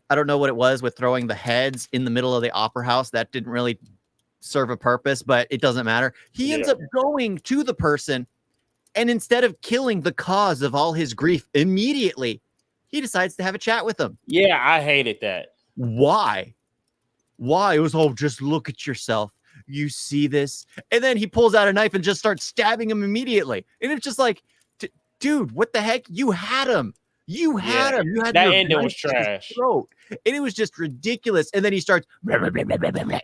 I don't know what it was with throwing the heads in the middle of the opera house. That didn't really serve a purpose, but it doesn't matter. He ends up going to the person, and instead of killing the cause of all his grief immediately, he decides to have a chat with him. Yeah, I hated that. Why? It was, just look at yourself. You see this? And then he pulls out a knife and just starts stabbing him immediately. And it's just like, dude, what the heck? You had him. You had him. You had that ending was trash. Throat. And it was just ridiculous. And then he starts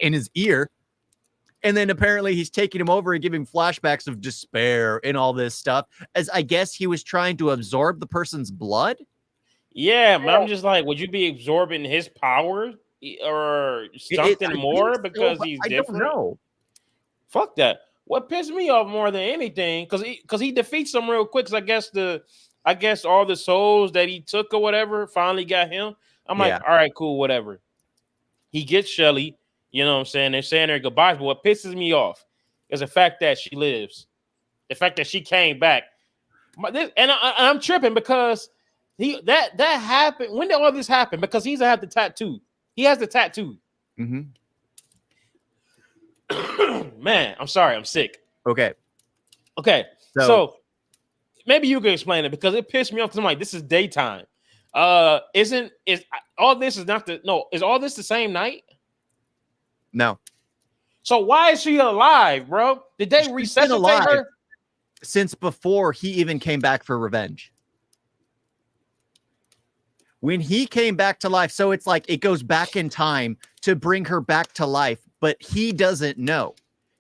in his ear. And then apparently he's taking him over and giving flashbacks of despair and all this stuff, as I guess he was trying to absorb the person's blood. Yeah, but I'm just like, would you be absorbing his power or something more because he's different? I don't know. Fuck that. what pissed me off more than anything, because he defeats them real quick. 'Cause I guess all the souls that he took or whatever finally got him. I'm like, Yeah. all right, cool, whatever. He gets Shelly, you know what I'm saying? They're saying their goodbyes, but what pisses me off is the fact that she lives, the fact that she came back. I'm tripping because that happened. When did all this happen? Because he's had the tattoo. He has the tattoo. Mm-hmm. Man, I'm sorry, I'm sick. Okay. So maybe you can explain it because it pissed me off because I'm like, this is daytime. Is all this the same night? No. So why is she alive, bro? Did they resuscitate her? Since before he even came back for revenge. When he came back to life, so it's like it goes back in time to bring her back to life, but he doesn't know.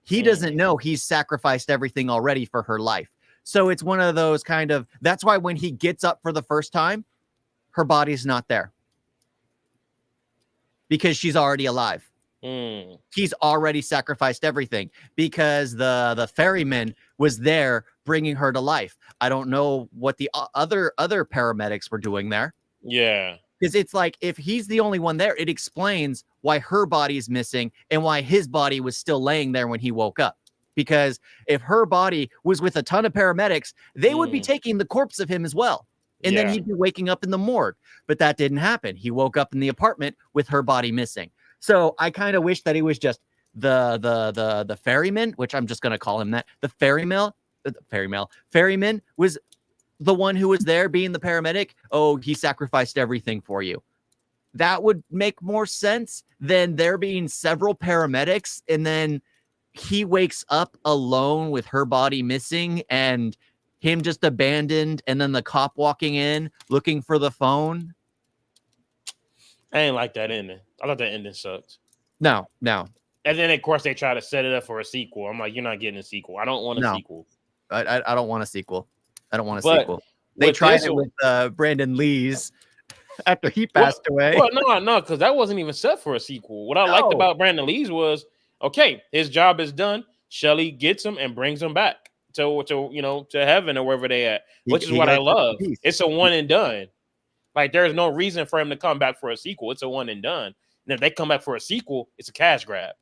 He doesn't know he's sacrificed everything already for her life. So it's one of those kind of, that's why when he gets up for the first time, her body's not there. Because she's already alive. He's already sacrificed everything because the ferryman was there bringing her to life. I don't know what the other paramedics were doing there. Yeah. Because it's like, if he's the only one there, it explains why her body is missing and why his body was still laying there when he woke up. Because if her body was with a ton of paramedics, they would be taking the corpse of him as well. And then he'd be waking up in the morgue. But that didn't happen. He woke up in the apartment with her body missing. So I kind of wish that he was just the ferryman, which I'm just going to call him that. The ferryman was the one who was there being the paramedic. Oh, he sacrificed everything for you. That would make more sense than there being several paramedics and then he wakes up alone with her body missing and him just abandoned and then the cop walking in looking for the phone. I ain't like that ending. I thought that ending sucked. No. And then, of course, they try to set it up for a sequel. I'm like, you're not getting a sequel. I don't want a sequel. I don't want a sequel. I don't want a sequel. They tried it with Brandon Lee's after he passed away. Well, no, because that wasn't even set for a sequel. What I liked about Brandon Lee's was, okay, his job is done. Shelly gets him and brings him back to heaven or wherever they at, which is what I love. It's a one and done. Like, there's no reason for him to come back for a sequel. It's a one and done. And if they come back for a sequel, it's a cash grab.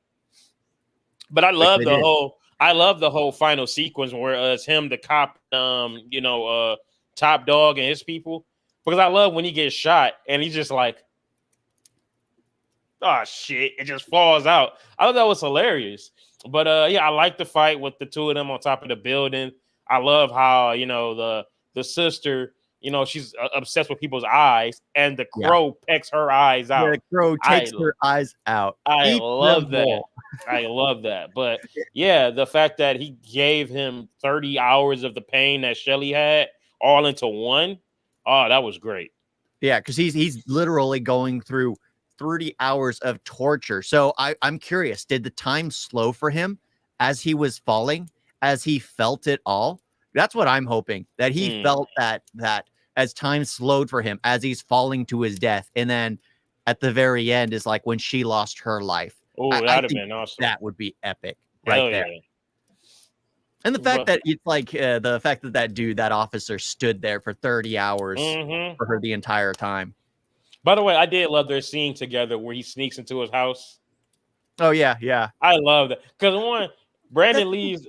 But I love the whole final sequence where it's him, the cop, Top Dog and his people. Because I love when he gets shot and he's just like, oh shit, it just falls out. I thought that was hilarious. But I like the fight with the two of them on top of the building. I love how, the sister, she's obsessed with people's eyes, and the crow pecks her eyes out. The crow takes her eyes out. I love that. I love that. But yeah, the fact that he gave him 30 hours of the pain that Shelly had all into one. Oh, that was great. Yeah, because he's literally going through 30 hours of torture. So I'm curious, did the time slow for him as he was falling, as he felt it all? That's what I'm hoping, that he felt that as time slowed for him, as he's falling to his death. And then at the very end is like when she lost her life. Oh, that'd have been awesome. That would be epic right there. Yeah. And the fact that it's like the fact that officer stood there for 30 hours for her the entire time. By the way, I did love their scene together where he sneaks into his house. Oh, yeah. I love that. Because one, Brandon Lee's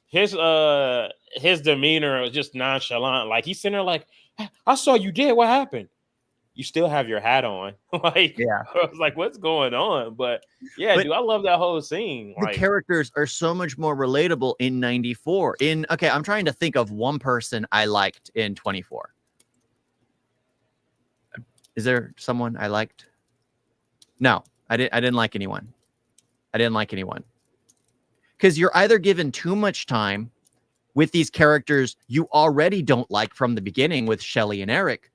his demeanor was just nonchalant. Like, he's sitting there like, I saw you dead. What happened? You still have your hat on. Like, yeah. I was like, what's going on? But dude, I love that whole scene. The characters are so much more relatable in 94. I'm trying to think of one person I liked in 24. Is there someone I liked? No, I didn't like anyone. Because you're either given too much time with these characters you already don't like from the beginning with Shelly and Eric,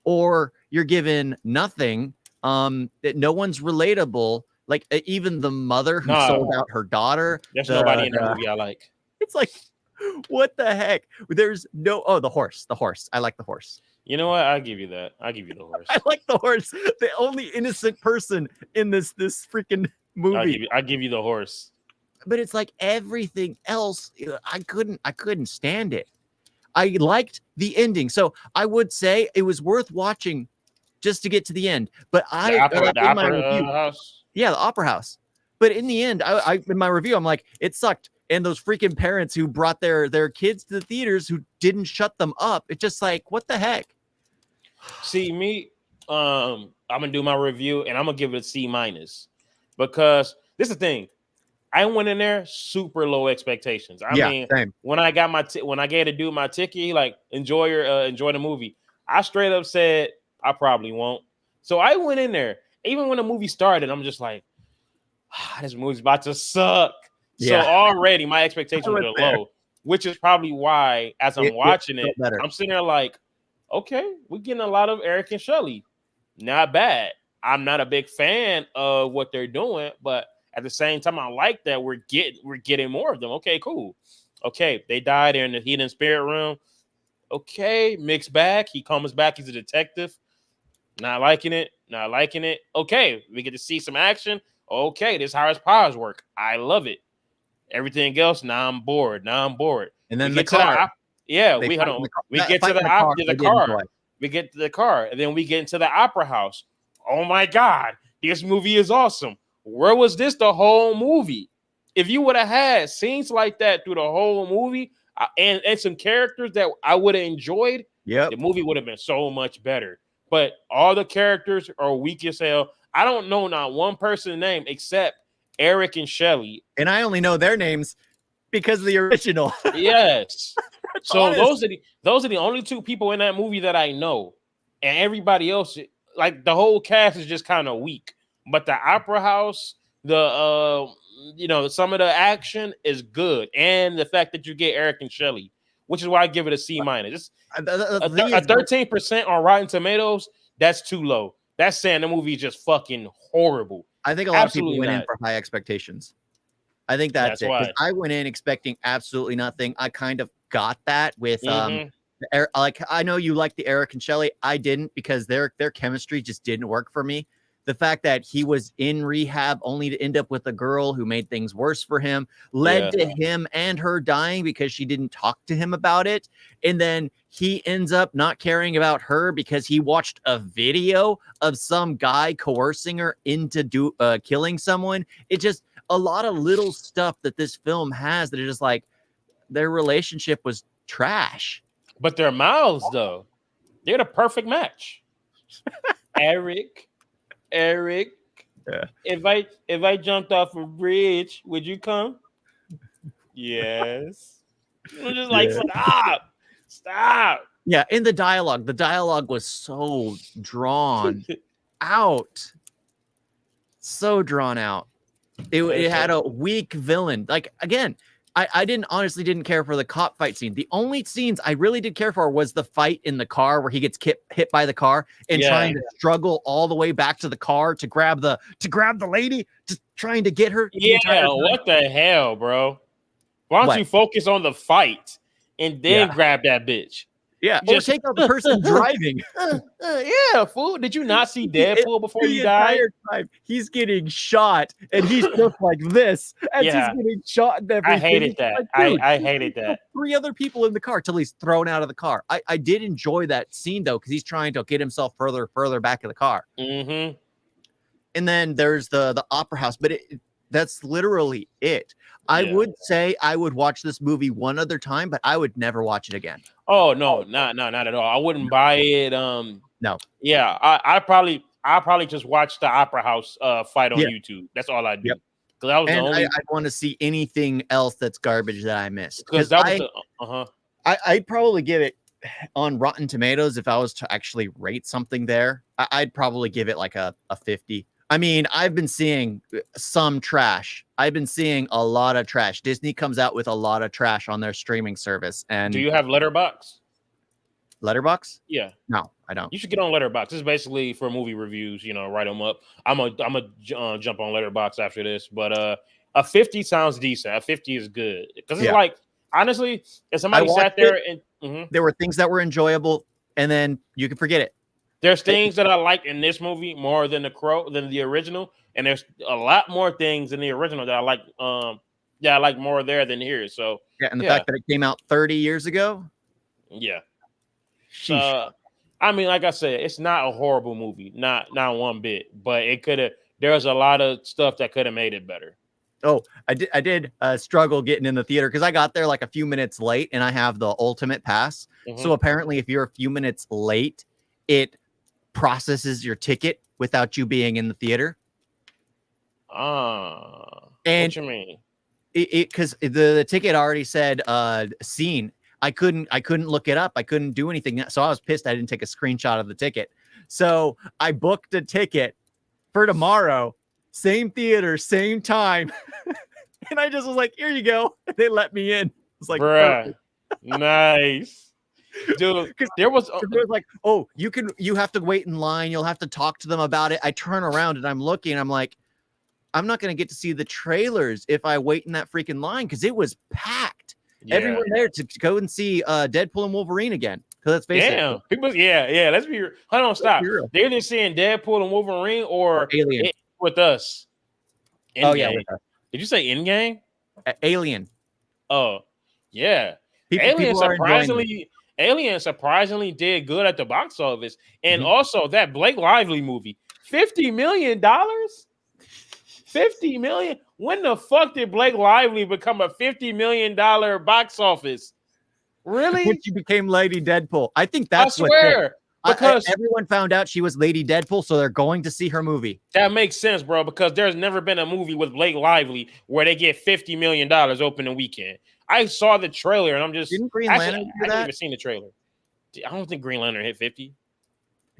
or you're given nothing, that no one's relatable. Like even the mother who sold out her daughter. There's nobody in the movie I like. It's like, what the heck? There's the horse. I like the horse. You know what? I'll give you that. I'll give you the horse. I like the horse. The only innocent person in this freaking movie. I'll give you the horse. but it's like everything else. I couldn't stand it. I liked the ending, so I would say it was worth watching just to get to the end. But in my review, house. yeah, the Opera House. But in the end, I in my review, I'm like, it sucked. And those freaking parents who brought their kids to the theaters who didn't shut them up. It's just like, what the heck? See me, I'm gonna do my review and I'm gonna give it a C- because this is the thing. I went in there super low expectations. I mean, same. when I got when I gave to do my ticket, like enjoy the movie. I straight up said I probably won't. So I went in there. Even when the movie started, I'm just like, this movie's about to suck. Yeah. So already my expectations were low, which is probably why as I'm watching it, I'm sitting there like, okay, we're getting a lot of Eric and Shelley. Not bad. I'm not a big fan of what they're doing, but at the same time, I like that we're getting more of them. Okay, cool. Okay, they died in the Heat and Spirit room. Okay, mixed bag. He comes back. He's a detective. Not liking it. Not liking it. Okay, we get to see some action. Okay, this is how his powers work. I love it. Everything else, now I'm bored. And then we get to the We get to the car. We get to the car, and then we get into the Opera House. Oh my God, this movie is awesome. Where was this the whole movie? If you would have had scenes like that through the whole movie and some characters that I would have enjoyed, the movie would have been so much better. But all the characters are weak as hell. I don't know not one person's name except Eric and Shelley. And I only know their names because of the original. Yes. So those are the only two people in that movie that I know. And everybody else, like the whole cast is just kind of weak. But the Opera House, some of the action is good. And the fact that you get Eric and Shelley, which is why I give it a C-. It's a 13% on Rotten Tomatoes. That's too low. That's saying the movie is just fucking horrible. I think a lot of people went in for high expectations. I think that's it. Why. I went in expecting absolutely nothing. I kind of got that with like I know you like the Eric and Shelley. I didn't because their chemistry just didn't work for me. The fact that he was in rehab only to end up with a girl who made things worse for him led to him and her dying because she didn't talk to him about it. And then he ends up not caring about her because he watched a video of some guy coercing her into killing someone. It just a lot of little stuff that this film has that are just like their relationship was trash. But their mouths, though, they're the perfect match. Eric, yeah. If I jumped off a bridge, would you come? Yes. I'm just like, stop. Yeah, in the dialogue was so drawn out. So drawn out. It had a weak villain. Like, again, I didn't care for the cop fight scene. The only scenes I really did care for was the fight in the car where he gets hit by the car and trying to struggle all the way back to the car to grab the lady, just trying to get her. Yeah, what the hell, bro? Why don't you focus on the fight and then grab that bitch? Yeah, or take out the person driving. Yeah, fool. Did you not see Deadpool before you died? Time, he's getting shot, and he's just like this as he's getting shot. And everything. I hated that. Like, I hated that. 3 other people in the car till he's thrown out of the car. I did enjoy that scene though, because he's trying to get himself further back in the car. Mm-hmm. And then there's the Opera House, but that's literally it. I would say I would watch this movie one other time, but I would never watch it again. Oh no, not at all. I wouldn't buy it. No. Yeah, I probably just watch the Opera House fight on YouTube. That's all I do. Because that was the only. I want to see anything else that's garbage that I missed. Because that was I'd probably give it on Rotten Tomatoes if I was to actually rate something there. I'd probably give it like a 50. I mean, I've been seeing some trash. I've been seeing a lot of trash. Disney comes out with a lot of trash on their streaming service. And do you have Letterboxd? Letterboxd? Yeah. No, I don't. You should get on Letterboxd. This is basically for movie reviews. Write them up. I'm a jump on Letterboxd after this, but a 50 sounds decent. A 50 is good because it's like honestly, if somebody sat there and there were things that were enjoyable, and then you can forget it. There's things that I like in this movie more than the original, and there's a lot more things in the original that I like Yeah, I like more there than here. So Yeah, and the yeah, fact that it came out 30 years ago. yeah. Sheesh. So I mean, like I said, it's not a horrible movie, not one bit. But it could have. There's a lot of stuff that could have made it better. Oh, I did struggle getting in the theater because I got there like a few minutes late, and I have the ultimate pass. Mm-hmm. So apparently, if you're a few minutes late, it processes your ticket without you being in the theater. What And you mean? it because the ticket already said scene. I couldn't look it up. I couldn't do anything. So I was pissed I didn't take a screenshot of the ticket. So I booked a ticket for tomorrow, same theater, same time. And I just was like, here you go. They let me in. It's like, Bruh, nice, dude. because There was it was like, oh, you have to wait in line. You'll have to talk to them about it. I turn around and I'm looking. I'm like, I'm not going to get to see the trailers if I wait in that freaking line because it was packed. yeah. Everyone there to go and see Deadpool and Wolverine again. Because let's face Damn, people, yeah. Let's be. Hold on, stop. be real. They're either seeing Deadpool and Wolverine or Alien. with us. Oh yeah, Endgame. Did you say Endgame? Alien. Oh, yeah. People are enjoying it. Alien surprisingly did good at the box office, and Mhm. also that Blake Lively movie, $50 million. 50 million. When the fuck did Blake Lively become a $50 million box office? Really? When she became Lady Deadpool. I think I that's what swear. Because everyone found out she was Lady Deadpool, so they're going to see her movie. that makes sense, bro. Because there's never been a movie with Blake Lively where they get $50 million opening weekend. I saw the trailer and I'm just Didn't Green actually, Lantern do I haven't that? even seen the trailer. I don't think Green Lantern hit 50.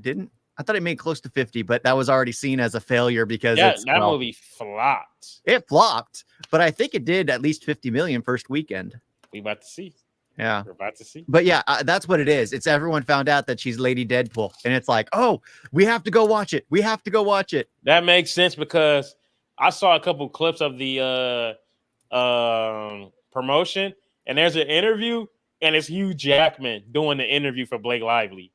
Didn't? I thought it made close to 50, but that was already seen as a failure because That movie flopped. it flopped. But I think it did at least 50 million first weekend. We about to see. Yeah. We're about to see. But yeah, that's what it is. It's everyone found out that she's Lady Deadpool. And it's like, oh, we have to go watch it. We have to go watch it. That makes sense because I saw a couple clips of the promotion, and there's an interview, and it's Hugh Jackman doing the interview for Blake Lively.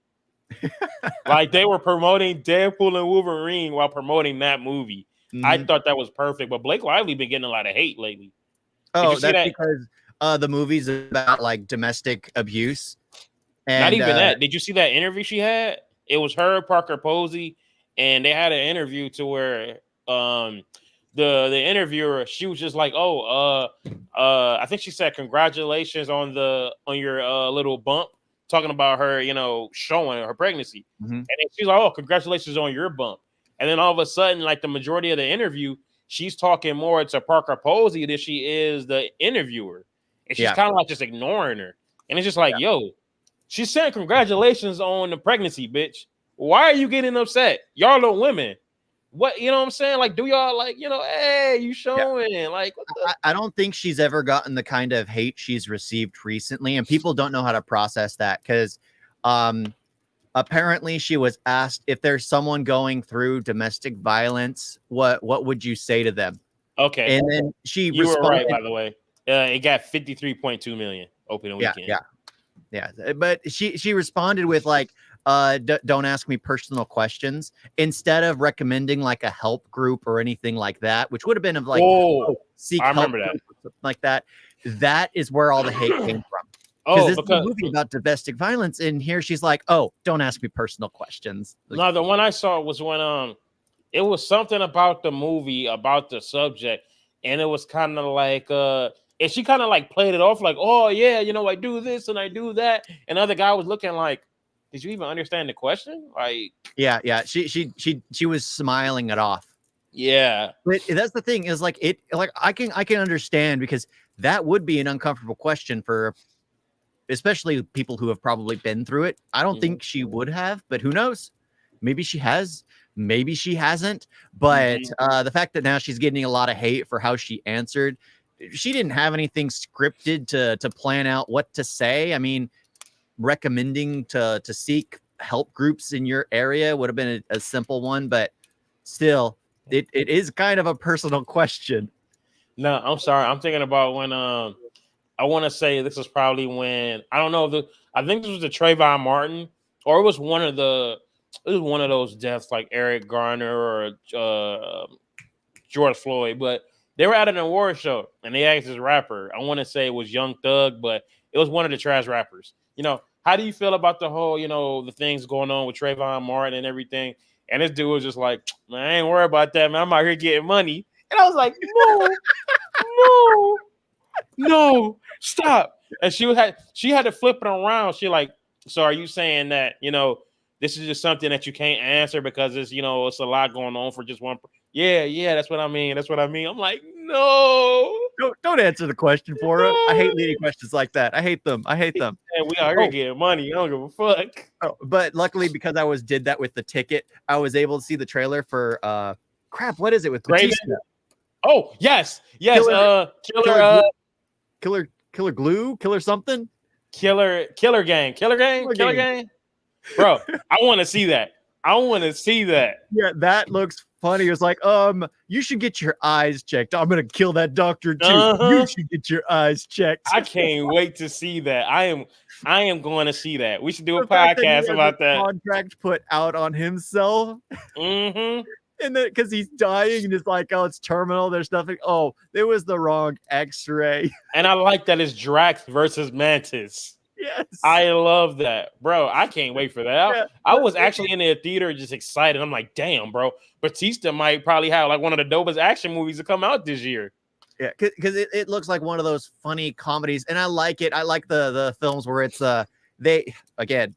Like they were promoting Deadpool and Wolverine while promoting that movie. I thought that was perfect, but Blake Lively been getting a lot of hate lately. Oh, that's because the movie's about like domestic abuse. And, not even that. Did you see that interview she had? It was her, Parker Posey, and they had an interview to where the interviewer, she was just like, I think she said congratulations on your little bump, talking about her, showing her pregnancy. Mm-hmm. And then she's like, oh, congratulations on your bump. And then all of a sudden, like the majority of the interview, she's talking more to Parker Posey than she is the interviewer. And she's kind of like just ignoring her. And it's just like, yo, she's saying congratulations on the pregnancy, bitch. Why are you getting upset? Y'all are women. What, you know what I'm saying? Like, do y'all like, hey, you showing? Like, what the? I don't think she's ever gotten the kind of hate she's received recently. And people don't know how to process that because apparently she was asked if there's someone going through domestic violence, what would you say to them? Okay. And then you responded, were right, by the way. It got 53.2 million opening weekend. Yeah. But she responded with like, don't ask me personal questions instead of recommending like a help group or anything like that, which would have been of like, seek I help remember that. something like that. That is where all the hate came from. This is a movie about domestic violence, and here she's like, "Oh, don't ask me personal questions." Like, no, the one I saw was when it was something about the movie, about the subject, and it was kind of like and she kind of like played it off like, "Oh yeah, I do this and I do that," and the other guy was looking like, "Did you even understand the question?" Like, yeah, she was smiling it off. Yeah, but that's the thing is like I can understand because that would be an uncomfortable question for. Especially people who have probably been through it. I don't think she would have, but who knows? Maybe she has, maybe she hasn't. But the fact that now she's getting a lot of hate for how she answered, she didn't have anything scripted to plan out what to say. I mean, recommending to seek help groups in your area would have been a simple one, but still, it is kind of a personal question. No, I'm sorry. I'm thinking about when I want to say this was probably when I don't know I think this was the Trayvon Martin, or it was one of those deaths like Eric Garner or George Floyd. But They were at an award show and they asked this rapper. I want to say it was Young Thug, but it was one of the trash rappers. How do you feel about the whole, the things going on with Trayvon Martin and everything? And this dude was just like, man, I ain't worried about that, man. I'm out here getting money. And I was like, no, stop. And she had to flip it around. She like, so are you saying that, this is just something that you can't answer because it's, it's a lot going on for just one. Yeah, that's what I mean. I'm like, no. Don't answer the question for her. I hate leading questions like that. I hate them. And we out here getting money. I don't give a fuck. Oh, but luckily, because I did that with the ticket, I was able to see the trailer for crap. What is it with Batista? Oh, yes. Killer Glue, Killer something. Killer Gang. Bro, I want to see that. Yeah, that looks funny. It was like, you should get your eyes checked. I'm gonna kill that doctor too. You should get your eyes checked. I can't wait to see that. I am going to see that. We should do a podcast about that. Contract put out on himself. Mm-hmm. And then because he's dying and it's like, oh, it's terminal. There's nothing. Oh, it was the wrong X-ray. And I like that it's Drax versus Mantis. Yes. I love that, bro. I can't wait for that. Yeah. I was actually in the theater just excited. I'm like, damn, bro. Batista might probably have like one of the dopest action movies to come out this year. Yeah, because it looks like one of those funny comedies, and I like it. I like the films where it's they again,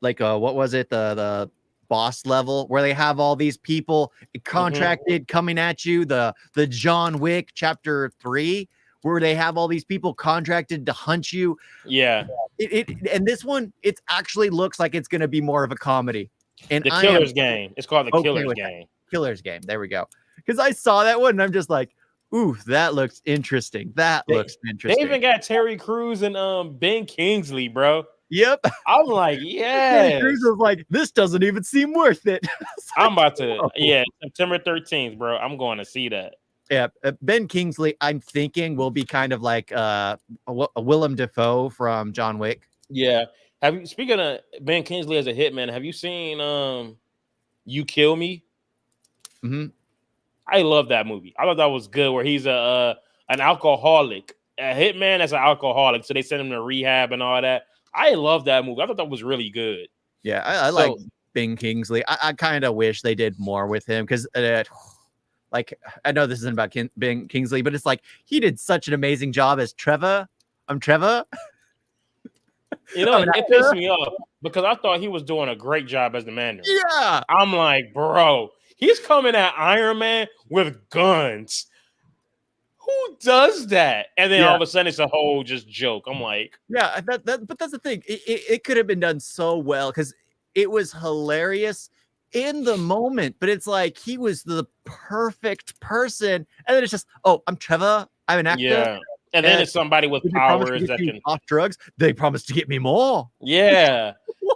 like what was it, the Boss Level, where they have all these people contracted coming at you, the John Wick Chapter 3, where they have all these people contracted to hunt you. Yeah. And this one, it actually looks like it's going to be more of a comedy. And the Killer's Game. It's called the Killer's Game. Killer's Game. There we go. Because I saw that one and I'm just like, ooh, that looks interesting. They even got Terry Crews and Ben Kingsley, bro. Yep. I'm like, yeah. Terry Crews was like, this doesn't even seem worth it. I'm about to, September 13th, bro. I'm going to see that. Yeah, Ben Kingsley, I'm thinking will be kind of like a Willem Dafoe from John Wick. Yeah. Speaking of Ben Kingsley as a hitman, have you seen You Kill Me? Mm-hmm. I love that movie. I thought that was good. Where he's an alcoholic, a hitman that's an alcoholic, so they send him to rehab and all that. I love that movie. I thought that was really good. Yeah, I like Ben Kingsley. I kind of wish they did more with him because. Like, I know this isn't about Ben Kingsley, but it's like he did such an amazing job as Trevor. I'm Trevor. It pissed me off because I thought he was doing a great job as the Mandarin. Yeah. I'm like, bro, he's coming at Iron Man with guns. Who does that? And then all of a sudden it's a whole just joke. I'm like, yeah, but that's the thing. It could have been done so well because it was hilarious in the moment, but it's like he was the perfect person, and then it's just, oh, I'm Trevor, I'm an actor. Yeah, and then it's somebody with powers that can off drugs. They promised to get me more. Yeah,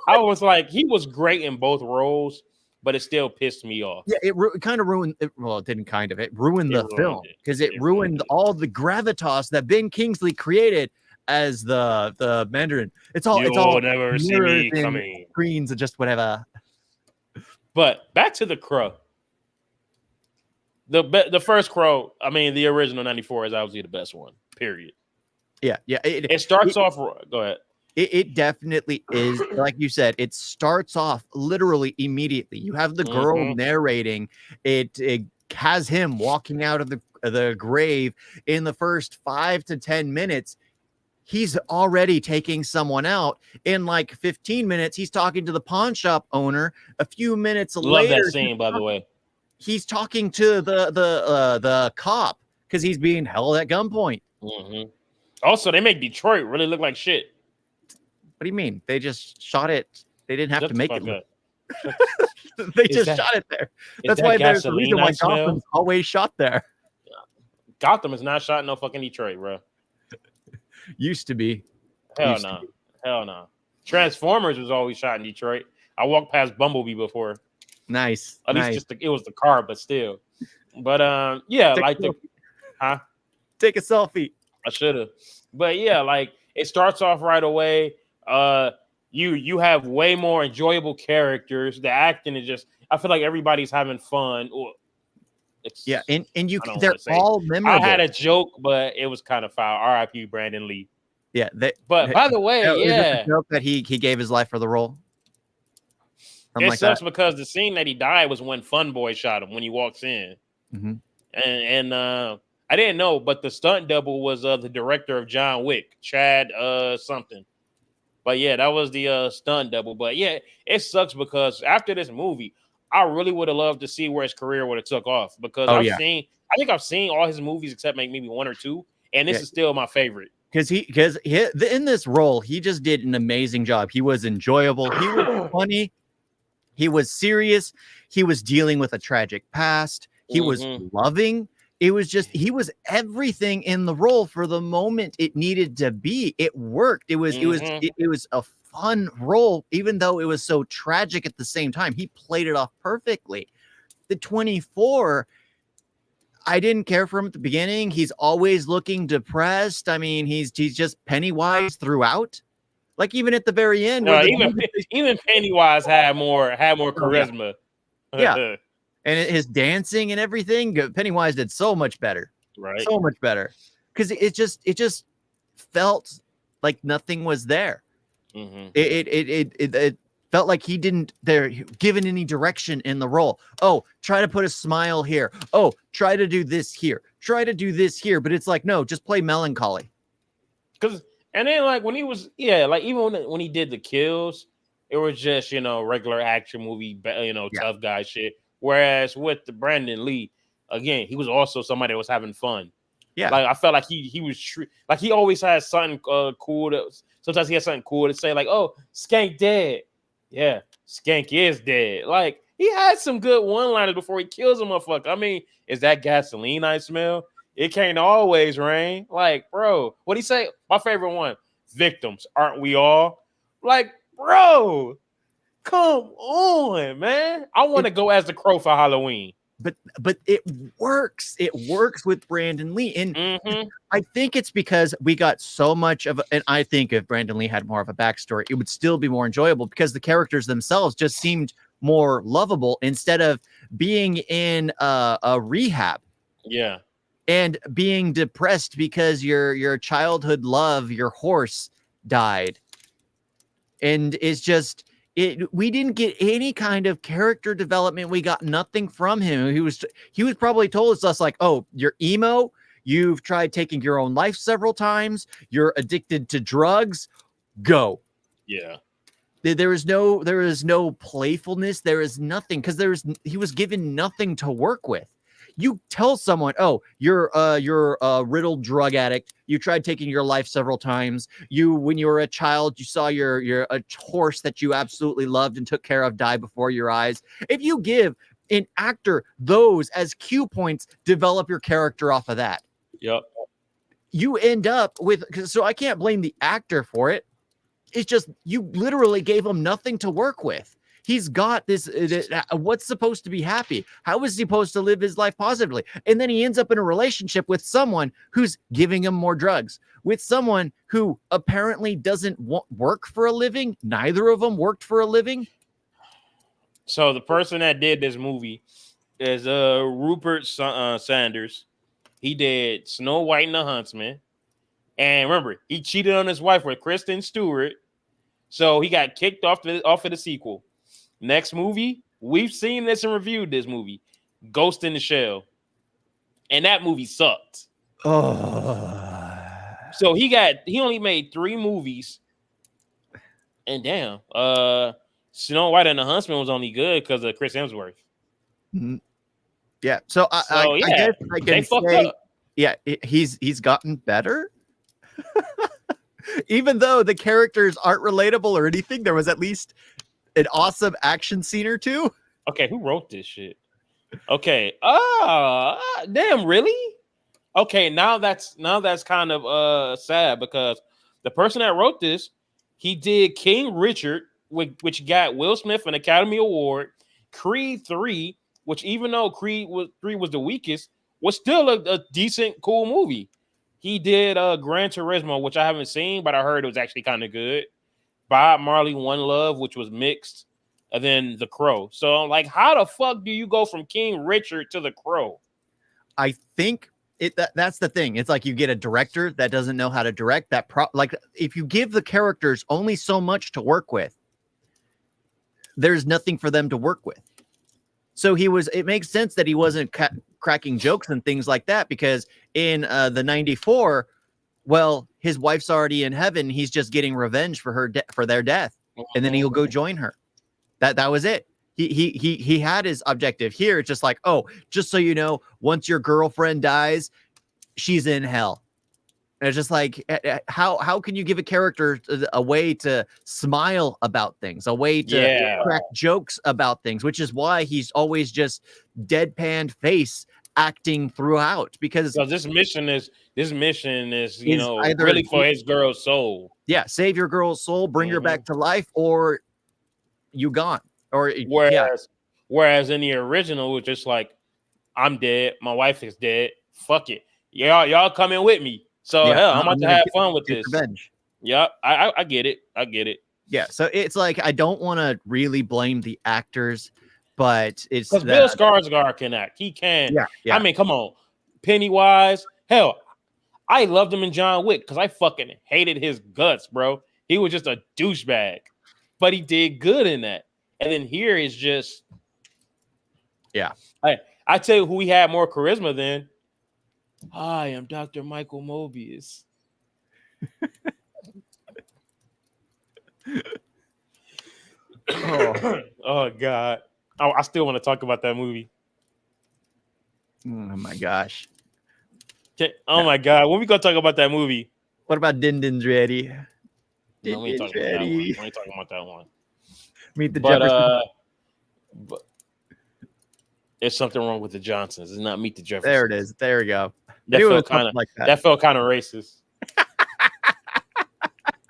I was like, he was great in both roles, but it still pissed me off. Yeah, it kind of ruined. Well, it didn't kind of. It ruined the film because it ruined all the gravitas that Ben Kingsley created as the Mandarin. It's all never see me coming. Screens and just whatever. But back to the Crow. The first Crow, I mean, the original 94 is obviously the best one, period. Yeah. It starts off. Go ahead. It definitely is. Like you said, it starts off literally immediately. You have the girl narrating. It has him walking out of the grave in the first 5 to 10 minutes. He's already taking someone out. In like 15 minutes, he's talking to the pawn shop owner. A few minutes later, love that scene, by the way. He's talking to the cop because he's being held at gunpoint. Mm-hmm. Also, they make Detroit really look like shit. What do you mean? They just shot it. They didn't have to make it. They just shot it there. That's why there's a reason why Gotham's always shot there. Gotham is not shot in no fucking Detroit, bro. Used to be. Hell no. Transformers was always shot in Detroit. I walked past Bumblebee before. Nice. At least it was the car, but still. But take a selfie. I should have. But yeah, like it starts off right away. You have way more enjoyable characters. The acting is just, I feel like everybody's having fun. Yeah, and you I don't they're want to say all I had memorable. a joke, but it was kind of foul. R.I.P. Brandon Lee. Yeah, But by the way, is it the yeah, joke that he gave his life for the role? Something it like that. sucks because the scene that he died was when Fun Boy shot him when he walks in, Mm-hmm. and I didn't know, but the stunt double was the director of John Wick, Chad something. But yeah, that was the stunt double. But yeah, it sucks because after this movie, I really would have loved to see where his career would have took off because Oh yeah, I think I've seen all his movies except maybe one or two, and this yeah. is still my favorite. Because in this role, he just did an amazing job. He was enjoyable. He was funny. He was serious. He was dealing with a tragic past. He was Mm-hmm. loving. It was just he was everything in the role for the moment it needed to be. It worked. Mm-hmm. It was a fun role, even though it was so tragic at the same time. He played it off perfectly. The 24, I didn't care for him at the beginning. He's always looking depressed. I mean, he's just Pennywise throughout. Like even at the very end, where No, the even Pennywise had more oh, yeah. charisma. Yeah, and his dancing and everything, Pennywise did so much better, Right. so much better, because it just felt like nothing was there. Mm-hmm. It felt like he didn't there given any direction in the role. Oh, try to put a smile here. Oh, try to do this here. Try to do this here. But it's like, no, just play melancholy. And then like when he was like even when he did the kills, it was just regular action movie, tough guy shit. Whereas with the Brandon Lee, again, he was also somebody that was having fun. Yeah, like I felt like he was like he always had something cool. Sometimes he had something cool to say, like, "Oh, Skank dead." Yeah, Skank is dead. Like he had some good one-liners before he kills a motherfucker. I mean, is that gasoline I smell? It can't always rain. Like, bro, what'd he say? My favorite one: victims, aren't we all? Like, bro, come on, man. I want to go as the Crow for Halloween. But it works. It works with Brandon Lee, and I think it's because we got so much of. And I think if Brandon Lee had more of a backstory, it would still be more enjoyable because the characters themselves just seemed more lovable instead of being in a rehab. Yeah. And being depressed because your childhood love, your horse, died. And it's just we didn't get any kind of character development. We got nothing from him. He was probably told us like, oh, you're emo, you've tried taking your own life several times, you're addicted to drugs, go. Yeah. There is no playfulness, there is nothing, because he was given nothing to work with. You tell someone, oh, you're a riddled drug addict. You tried taking your life several times. When you were a child, you saw your a horse that you absolutely loved and took care of die before your eyes. If you give an actor those as cue points, develop your character off of that. Yep. You end up with, so I can't blame the actor for it. It's just you literally gave him nothing to work with. He's got this, what's supposed to be happy? How is he supposed to live his life positively? And then he ends up in a relationship with someone who's giving him more drugs, with someone who apparently doesn't work for a living. Neither of them worked for a living. So the person that did this movie is Rupert Sanders. He did Snow White and the Huntsman. And remember, he cheated on his wife with Kristen Stewart. So he got kicked off of the sequel. Next movie, we've seen this and reviewed this movie, Ghost in the Shell. And that movie sucked. Oh. So he only made 3 movies. And damn, Snow White and the Huntsman was only good because of Chris Hemsworth. Mm-hmm. Yeah. So I guess I can they fucked say, up. Yeah, he's gotten better. Even though the characters aren't relatable or anything, there was at least an awesome action scene or two. Okay, who wrote this shit? Okay. Damn, really? Okay, now that's kind of sad because the person that wrote this, he did King Richard, which got Will Smith an Academy Award, Creed 3, which even though Creed 3 was the weakest, was still a decent, cool movie. He did Gran Turismo, which I haven't seen, but I heard it was actually kind of good. Bob Marley One Love, which was mixed, and then The Crow. So, like, how the fuck do you go from King Richard to The Crow? I think that's the thing. It's like you get a director that doesn't know how to direct that. Like if you give the characters only so much to work with, there's nothing for them to work with. So it makes sense that he wasn't cracking jokes and things like that, because in the 94, well, his wife's already in heaven. He's just getting revenge for for their death. And then he'll go join her. That was it. He had his objective. Here it's just like, oh, just so you know, once your girlfriend dies, she's in hell. And it's just like, how can you give a character a way to smile about things, a way to crack jokes about things, which is why he's always just deadpan face acting throughout, because this mission is you know, really for his girl's soul. Yeah, save your girl's soul, bring her back to life, or you gone. Or whereas in the original, it was just like, I'm dead, my wife is dead, fuck it, y'all coming with me. So hell, I'm about to have fun with this. Revenge. Yeah, I get it. I get it. Yeah, so it's like, I don't want to really blame the actors, but it's because Bill Skarsgård can act. He can. Yeah. I mean, come on, Pennywise. Hell, I loved him in John Wick because I fucking hated his guts, bro. He was just a douchebag, but he did good in that. And then here is just, I tell you who he had more charisma than. I am Dr. Michael Mobius. Oh God. Oh, I still want to talk about that movie. Oh my gosh. Oh my God. When we gonna talk about that movie? What about Din Din's Ready? No, we ain't talking about that one. We ain't talking about that one. Meet the Jeffersons. But there's something wrong with the Johnsons. It's not Meet the Jeffersons. There it is. There we go. That felt kind of like that. That felt kind of racist.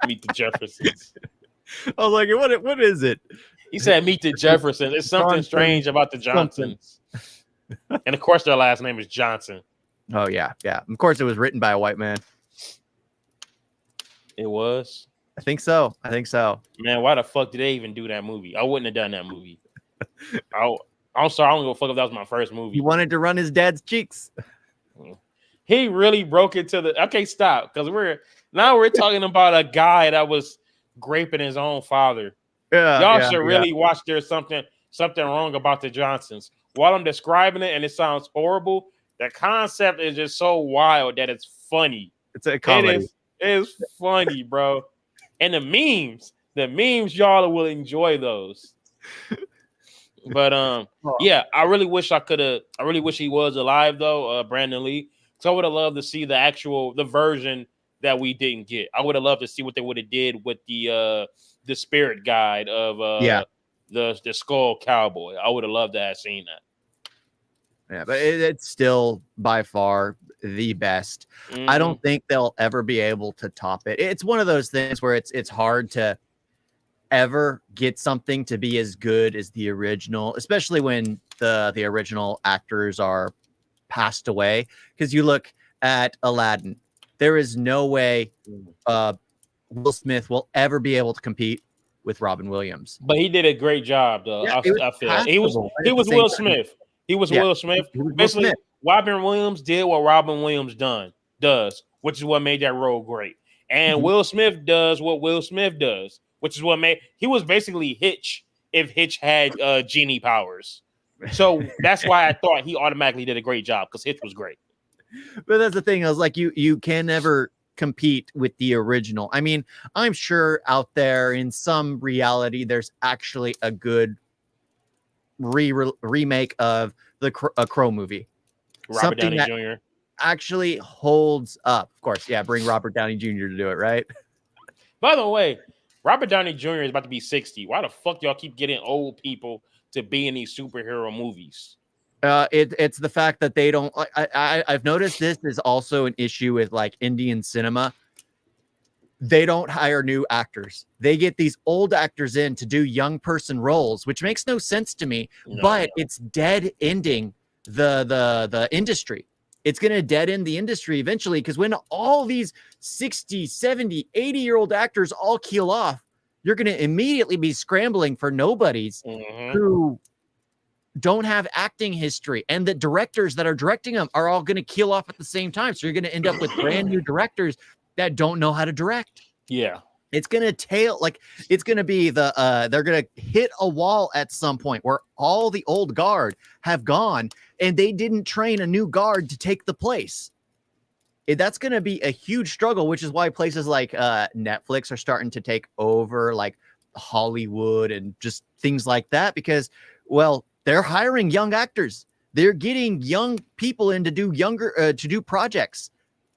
Meet the Jeffersons. I was like, what is it? He said Meet the Jeffersons. It's something strange about the Johnsons. And of course their last name is Johnson. Oh yeah. Of course it was written by a white man. It was? I think so. Man, why the fuck did they even do that movie? I wouldn't have done that movie. I'm sorry, I don't give a fuck if that was my first movie. He wanted to run his dad's cheeks. He really broke into the. Okay, stop, because we're talking about a guy that was graping his own father. Y'all should really watch. There's something wrong about the Johnsons. While I'm describing it, and it sounds horrible, the concept is just so wild that it's funny. It's a comedy. It is funny, bro. And the memes, y'all will enjoy those. But yeah, I really wish he was alive though, Brandon Lee. So I would have loved to see the version that we didn't get. I would have loved to see what they would have did with the spirit guide of the Skull Cowboy. I would have loved to have seen that. Yeah, but it's still by far the best. I don't think they'll ever be able to top it. It's one of those things where it's hard to ever get something to be as good as the original, especially when the original actors are passed away. Because you look at Aladdin, there is no way Will Smith will ever be able to compete with Robin Williams. But he did a great job, though. Yeah, I feel he was Will Smith. He was Will Smith. Basically, Robin Williams did what Robin Williams does, which is what made that role great. And Will Smith does what Will Smith does, which is what he was basically Hitch if Hitch had genie powers. So that's why I thought he automatically did a great job, because Hitch was great. But that's the thing. I was like, you can never compete with the original. I mean, I'm sure out there in some reality, there's actually a good remake of a Crow movie. Robert Downey Jr. actually holds up. Of course, yeah, bring Robert Downey Jr. to do it, right? By the way, Robert Downey Jr. is about to be 60. Why the fuck y'all keep getting old people to be in these superhero movies? It's the fact that they don't. I've noticed this is also an issue with like Indian cinema. They don't hire new actors. They get these old actors in to do young person roles, which makes no sense to me. But it's dead ending the industry. It's going to dead end the industry eventually, because when all these 60, 70, 80-year-old actors all keel off, you're going to immediately be scrambling for nobodies who don't have acting history, and the directors that are directing them are all going to keel off at the same time. So you're going to end up with brand new directors that don't know how to direct. Yeah. It's going to it's going to be they're going to hit a wall at some point where all the old guard have gone and they didn't train a new guard to take the place. That's going to be a huge struggle, which is why places like Netflix are starting to take over, like Hollywood and just things like that, because, well, they're hiring young actors. They're getting young people in to do projects.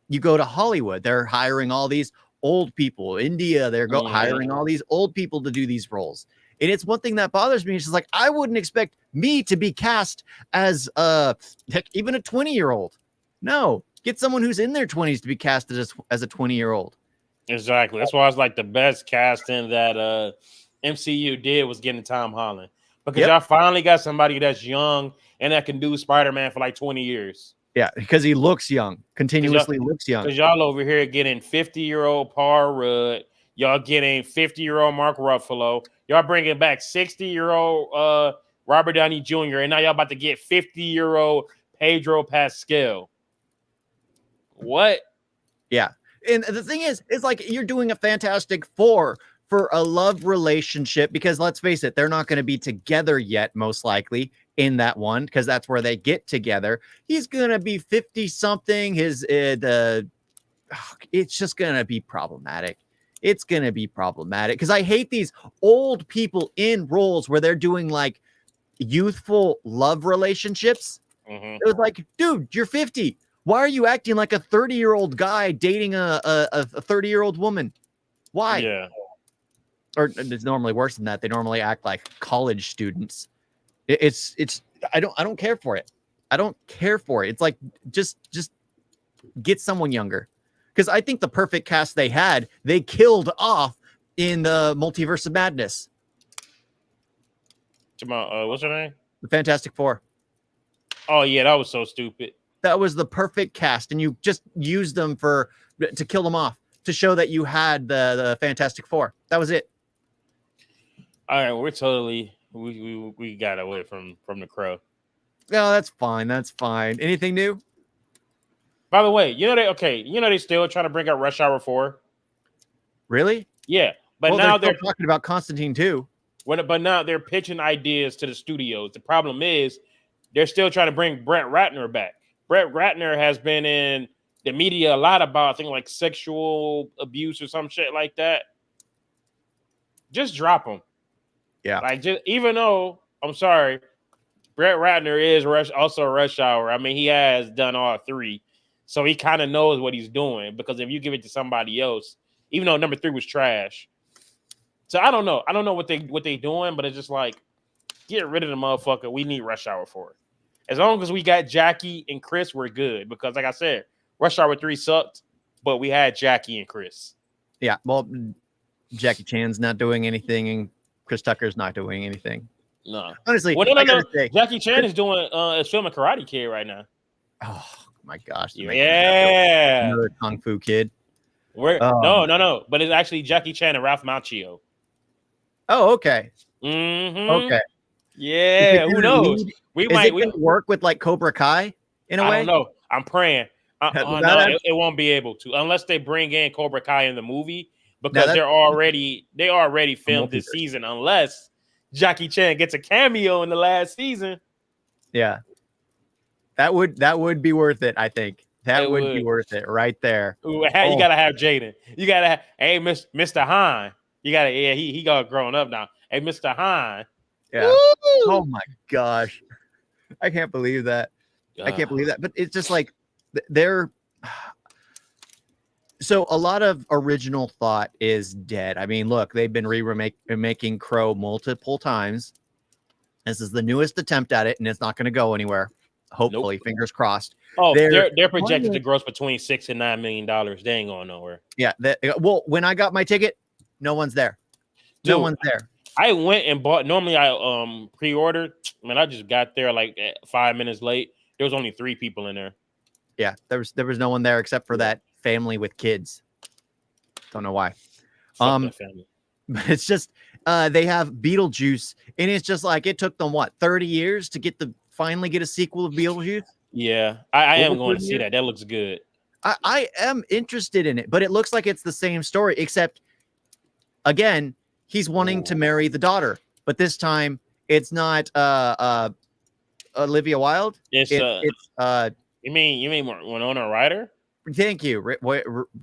You go to Hollywood, they're hiring all these old people. India, they're hiring all these old people to do these roles. And it's one thing that bothers me. It's just like, I wouldn't expect me to be cast as even a 20-year-old. No, get someone who's in their 20s to be casted as a 20-year-old. Exactly. That's why I was like, the best casting that MCU did was getting Tom Holland, because y'all finally got somebody that's young and that can do Spider-Man for like 20 years. Yeah, because he looks young, continuously looks young. Because y'all over here getting 50-year-old Paul Rudd, y'all getting 50-year-old Mark Ruffalo, y'all bringing back 60-year-old Robert Downey Jr., and now y'all about to get 50-year-old Pedro Pascal. What? Yeah. And the thing is, it's like you're doing a Fantastic Four for a love relationship, because let's face it, they're not going to be together yet, most likely, in that one, because that's where they get together. He's going to be 50 something. It's just going to be problematic. It's going to be problematic because I hate these old people in roles where they're doing like youthful love relationships. It was like, dude, you're 50. Why are you acting like a 30-year-old guy dating a 30-year-old woman? Why? Yeah. Or it's normally worse than that. They normally act like college students. It's I don't care for it. I don't care for it. It's like just get someone younger, because I think the perfect cast they killed off in the Multiverse of Madness. What's her name? The Fantastic Four. Oh yeah, that was so stupid. That was the perfect cast, and you just used them to kill them off, to show that you had the Fantastic Four. That was it. All right, we're totally we got away from the Crow. No, that's fine. That's fine. Anything new? By the way, they still trying to bring out Rush Hour 4. Really? Yeah, but now they're talking about Constantine too. But now they're pitching ideas to the studios. The problem is they're still trying to bring Brett Ratner back. Brett Ratner has been in the media a lot about, I think, like sexual abuse or some shit like that. Just drop him. Yeah. Like, just, even though, I'm sorry, Brett Ratner is also Rush Hour. I mean, he has done all three. So he kind of knows what he's doing, because if you give it to somebody else, even though number 3 was trash. So I don't know. I don't know what they doing, but it's just like, get rid of the motherfucker. We need Rush Hour 4. As long as we got Jackie and Chris, we're good. Because like I said, Rush Hour 3 sucked, but we had Jackie and Chris. Yeah. Well, Jackie Chan's not doing anything, and Chris Tucker's not doing anything. No. Honestly, well, no. Jackie Chan is doing is filming Karate Kid right now. Oh my gosh. Yeah. Another Kung Fu Kid. No. But it's actually Jackie Chan and Ralph Macchio. Oh, okay. Mm-hmm. Okay. Yeah. Who knows? We might work with like Cobra Kai in a way. I don't know. I'm praying. No, it won't be able to unless they bring in Cobra Kai in the movie, because they already filmed this season. Unless Jackie Chan gets a cameo in the last season. Yeah. That would be worth it, I think. That would be worth it right there. Ooh, you gotta have Jaden. You gotta have, hey, Mr. Hine. You gotta, he got grown up now. Hey, Mr. Hine. Yeah. Woo! Oh my gosh. I can't believe that. I can't believe that. But it's just like they're so a lot of original thought is dead. I mean, look, they've been remaking Crow multiple times. This is the newest attempt at it, and it's not going to go anywhere. Hopefully, fingers crossed. Oh, they're projected to gross between $6 and $9 million. They ain't going nowhere. Yeah. Well, when I got my ticket, no one's there. No one's there. I went and bought. Normally, I pre-ordered. Man, I just got there like 5 minutes late. There was only 3 people in there. Yeah, there was no one there except for that family with kids. Don't know why. Fuck that family. But it's just they have Beetlejuice, and it's just like it took them what 30 years to finally get a sequel of Beetlejuice. Yeah, I am Over going to 30 see years? that. That looks good. I am interested in it, but it looks like it's the same story, except again, he's wanting to marry the daughter, but this time it's not Olivia Wilde. It's It's you mean Winona Ryder? thank you.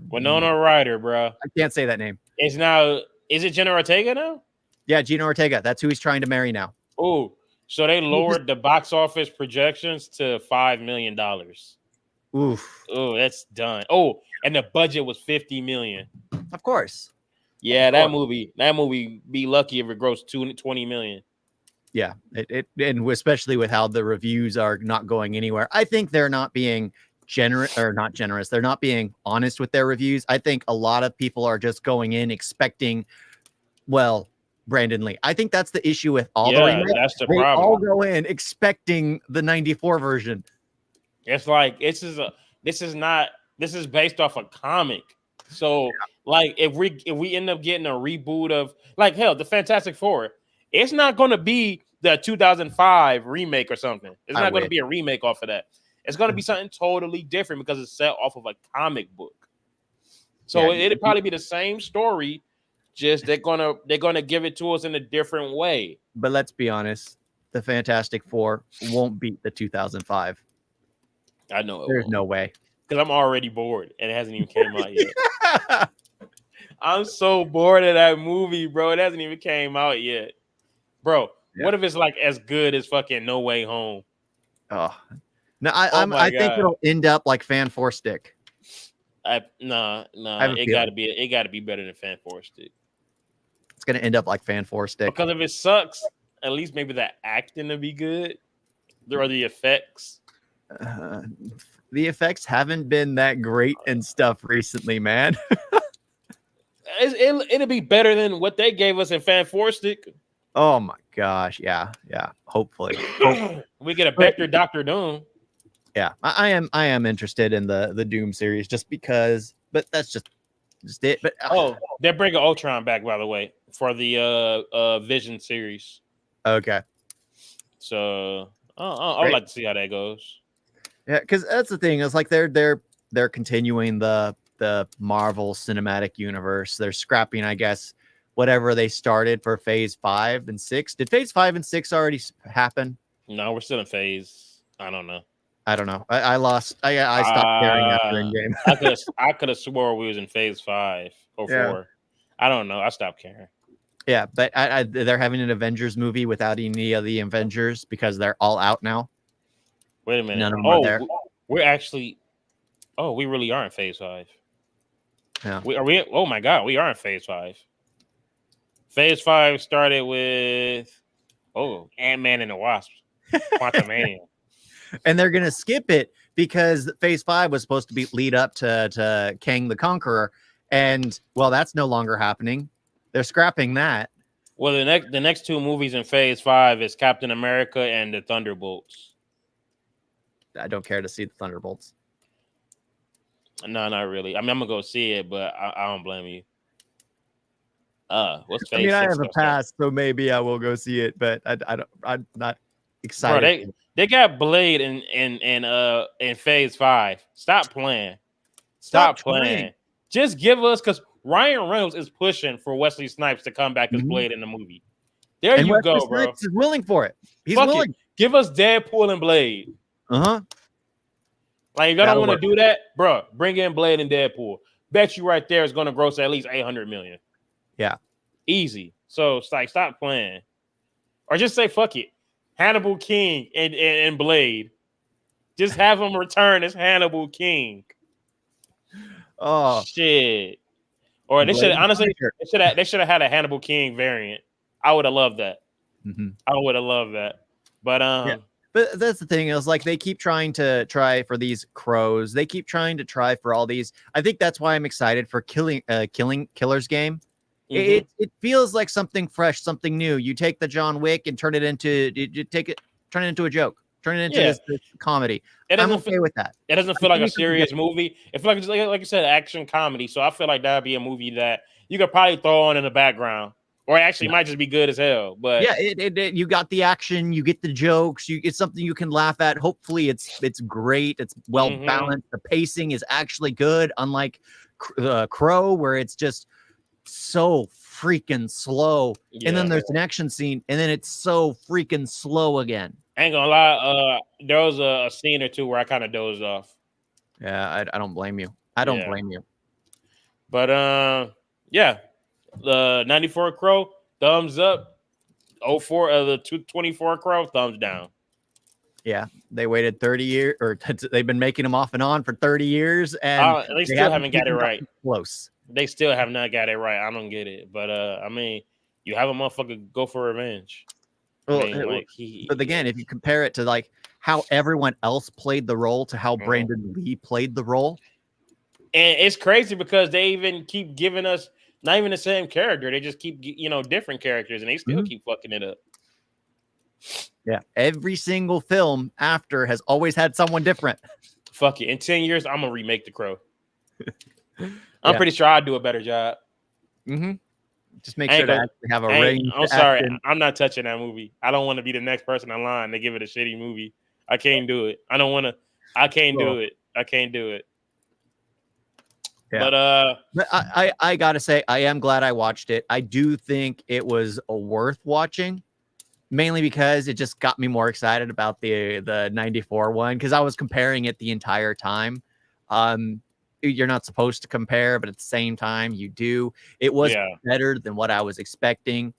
Winona Ryder, bro. I can't say that name. It's now. Is it Jenna Ortega now? Yeah, Gina Ortega. That's who he's trying to marry now. Oh, so they lowered the box office projections to $5 million. Oof. Oh, that's done. Oh, and the budget was 50 million. Of course. Yeah, that movie be lucky if it grossed 20 million. Yeah, and especially with how the reviews are not going anywhere. I think they're not being not generous. They're not being honest with their reviews. I think a lot of people are just going in expecting, well, Brandon Lee. I think that's the issue with all the remakes. That's the they problem. all go in expecting the 94 version. It's like this is based off a comic. So like if we end up getting a reboot of like hell, the Fantastic Four, it's not gonna be the 2005 remake or something. It's not gonna be a remake off of that. It's gonna be something totally different because it's set off of a comic book. So it'd probably be the same story, just they're gonna give it to us in a different way. But let's be honest, the Fantastic Four won't beat the 2005. I know there's no way because I'm already bored and it hasn't even came out yet. I'm so bored of that movie, bro. It hasn't even came out yet, bro. Yeah. What if it's like as good as fucking No Way Home? Oh no, I think it'll end up like Fan Four Stick. Nah. It gotta be better than Fan Four Stick. It's gonna end up like Fan Four Stick because if it sucks, at least maybe the acting will be good. There are the effects. The effects haven't been that great and stuff recently, man. It'll be better than what they gave us in Fan Four Stick. Oh my gosh, yeah. Hopefully, we get a Vector Doctor Doom. Yeah, I am interested in the Doom series just because, but that's just it. But they're bringing Ultron back, by the way, for the Vision series. Okay, so I'd like to see how that goes. Yeah, because that's the thing. It's like they're continuing the Marvel Cinematic Universe. They're scrapping, I guess, whatever they started for Phase 5 and 6. Did Phase 5 and 6 already happen? No, we're still in Phase. I don't know. I lost. I stopped caring after Endgame. I could have swore we was in Phase 5 or 4. I don't know. I stopped caring. Yeah, but they're having an Avengers movie without any of the Avengers because they're all out now. Wait a minute. None of them are there. We're actually. Oh, we really are in Phase 5. Yeah. Are we? Oh my God, we are in Phase 5. Phase 5 started with Ant-Man and the Wasp, Quantumania. And they're gonna skip it because Phase 5 was supposed to lead up to Kang the Conqueror, and well, that's no longer happening. They're scrapping that. Well, the next two movies in Phase 5 is Captain America and the Thunderbolts. I don't care to see the Thunderbolts. No, not really. I mean, I'm gonna go see it, but I don't blame you. What's Phase 6? I have a pass, so maybe I will go see it, but I'm not excited. Bro, they got Blade in Phase 5. Stop playing. Stop playing. Just give us, because Ryan Reynolds is pushing for Wesley Snipes to come back as Blade in the movie. There you go, bro. Snipes is willing for it. He's willing. Give us Deadpool and Blade. Like, if y'all don't want to do that, bro, bring in Blade and Deadpool. Bet you right there is going to gross at least $800 million. Yeah. Easy. So it's like, stop playing. Or just say, fuck it. Hannibal King and Blade. Just have him return as Hannibal King. Oh. Shit. Or they should have had a Hannibal King variant. I would have loved that. I would have loved that. But yeah. But that's the thing is, like, they keep trying to try for these crows. They keep trying to try for all these. I think that's why I'm excited for Killer's Game. It feels like something fresh, something new. You take the John Wick and turn it into a joke, turn it into this comedy. I'm okay with that. It doesn't feel like a serious movie. It feels like you said, action comedy. So I feel like that'd be a movie that you could probably throw on in the background, or actually might just be good as hell. But yeah, you got the action, you get the jokes, it's something you can laugh at. Hopefully, it's great, it's well balanced. The pacing is actually good, unlike Crow, where it's just so freaking slow. And then there's an action scene, and then it's so freaking slow again. I ain't gonna lie, there was a scene or two where I kind of dozed off. Yeah, I don't blame you. I don't blame you. But yeah, the 94 Crow, thumbs up. 04 the 224 Crow, thumbs down. Yeah, they waited 30 years, or they've been making them off and on for 30 years, and they still haven't got it right. Close. They still have not got it right. I don't get it. But I mean, you have a motherfucker go for revenge. Well, I mean, but again, if you compare it to like how everyone else played the role to how Brandon Lee played the role, and it's crazy because they even keep giving us not even the same character. They just keep different characters, and they still keep fucking it up. Yeah, every single film after has always had someone different. Fuck it. In 10 years, I'm gonna remake The Crow. I'm pretty sure I'll do a better job. Just make sure to actually have a range. I'm sorry, I'm not touching that movie. I don't want to be the next person in line to give it a shitty movie. I can't do it. I don't want to. I can't do it. I can't do it. Yeah. But I gotta say, I am glad I watched it. I do think it was worth watching, mainly because it just got me more excited about the 94 one, because I was comparing it the entire time. You're not supposed to compare, but at the same time, you do. It was better than what I was expecting.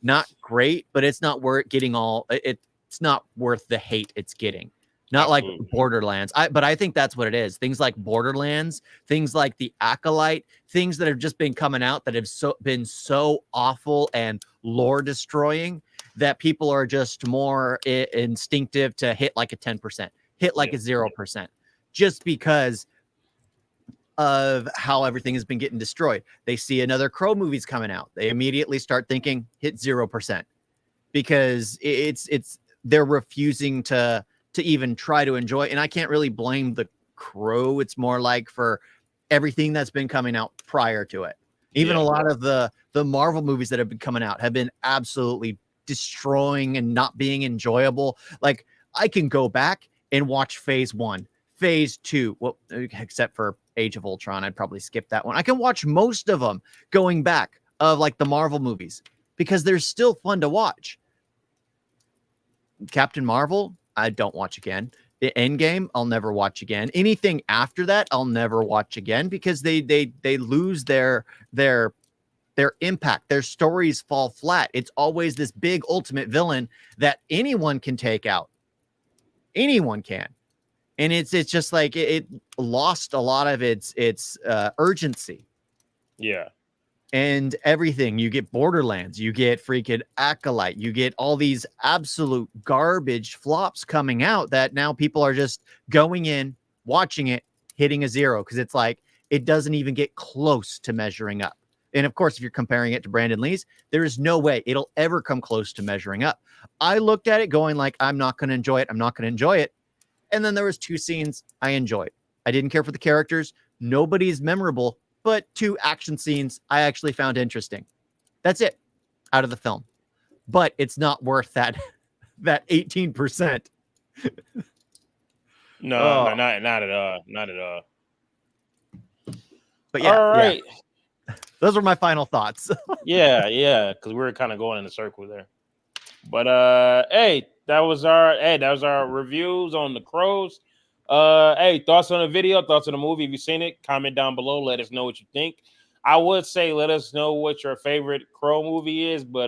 Not great, but it's not worth getting all. It's not worth the hate it's getting. Not like Borderlands. But I think that's what it is. Things like Borderlands, things like The Acolyte, things that have just been coming out that have been so awful and lore destroying that people are just more instinctive to hit like a 10%, hit like a 0%, just because of how everything has been getting destroyed. They see another Crow movie's coming out, they immediately start thinking hit 0%, because they're refusing to even try to enjoy. And I can't really blame the Crow. It's more like for everything that's been coming out prior to it. Even a lot of the Marvel movies that have been coming out have been absolutely destroying and not being enjoyable. Like, I can go back and watch Phase 1, Phase 2, well, except for Age of Ultron, I'd probably skip that one. I can watch most of them going back of like the Marvel movies because they're still fun to watch. Captain Marvel, I don't watch again. The Endgame, I'll never watch again. Anything after that, I'll never watch again, because they lose their impact. Their stories fall flat. It's always this big ultimate villain that anyone can take out. Anyone can. And it's just like it lost a lot of its urgency. Yeah. And everything. You get Borderlands, you get freaking Acolyte, you get all these absolute garbage flops coming out that now people are just going in, watching it, hitting a 0, because it's like it doesn't even get close to measuring up. And of course, if you're comparing it to Brandon Lee's, there is no way it'll ever come close to measuring up. I looked at it going like, I'm not going to enjoy it. I'm not going to enjoy it. And then there was 2 scenes I enjoyed. I didn't care for the characters. Nobody's memorable, but 2 action scenes I actually found interesting. That's it out of the film. But it's not worth that 18%. No, not at all. Not at all. But yeah. All right. Yeah. Those were my final thoughts. yeah, because we were kind of going in a circle there. But hey, that was our reviews on The Crows. Hey, thoughts on the video, thoughts on the movie. If you've seen it, comment down below. Let us know what you think. I would say let us know what your favorite Crow movie is, but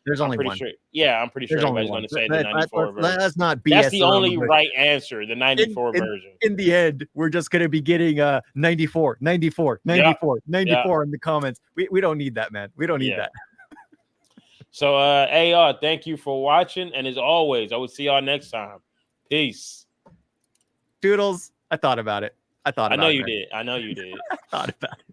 there's only one. Sure, I'm pretty sure everybody's going to say the 94 version. That's not BS. That's the only right answer, the 94 version. In the end, we're just going to be getting 94 in the comments. We don't need that, man. We don't need that. So, thank you for watching. And as always, I will see y'all next time. Peace. Doodles. I thought about it. I know you did. I know you did. I thought about it.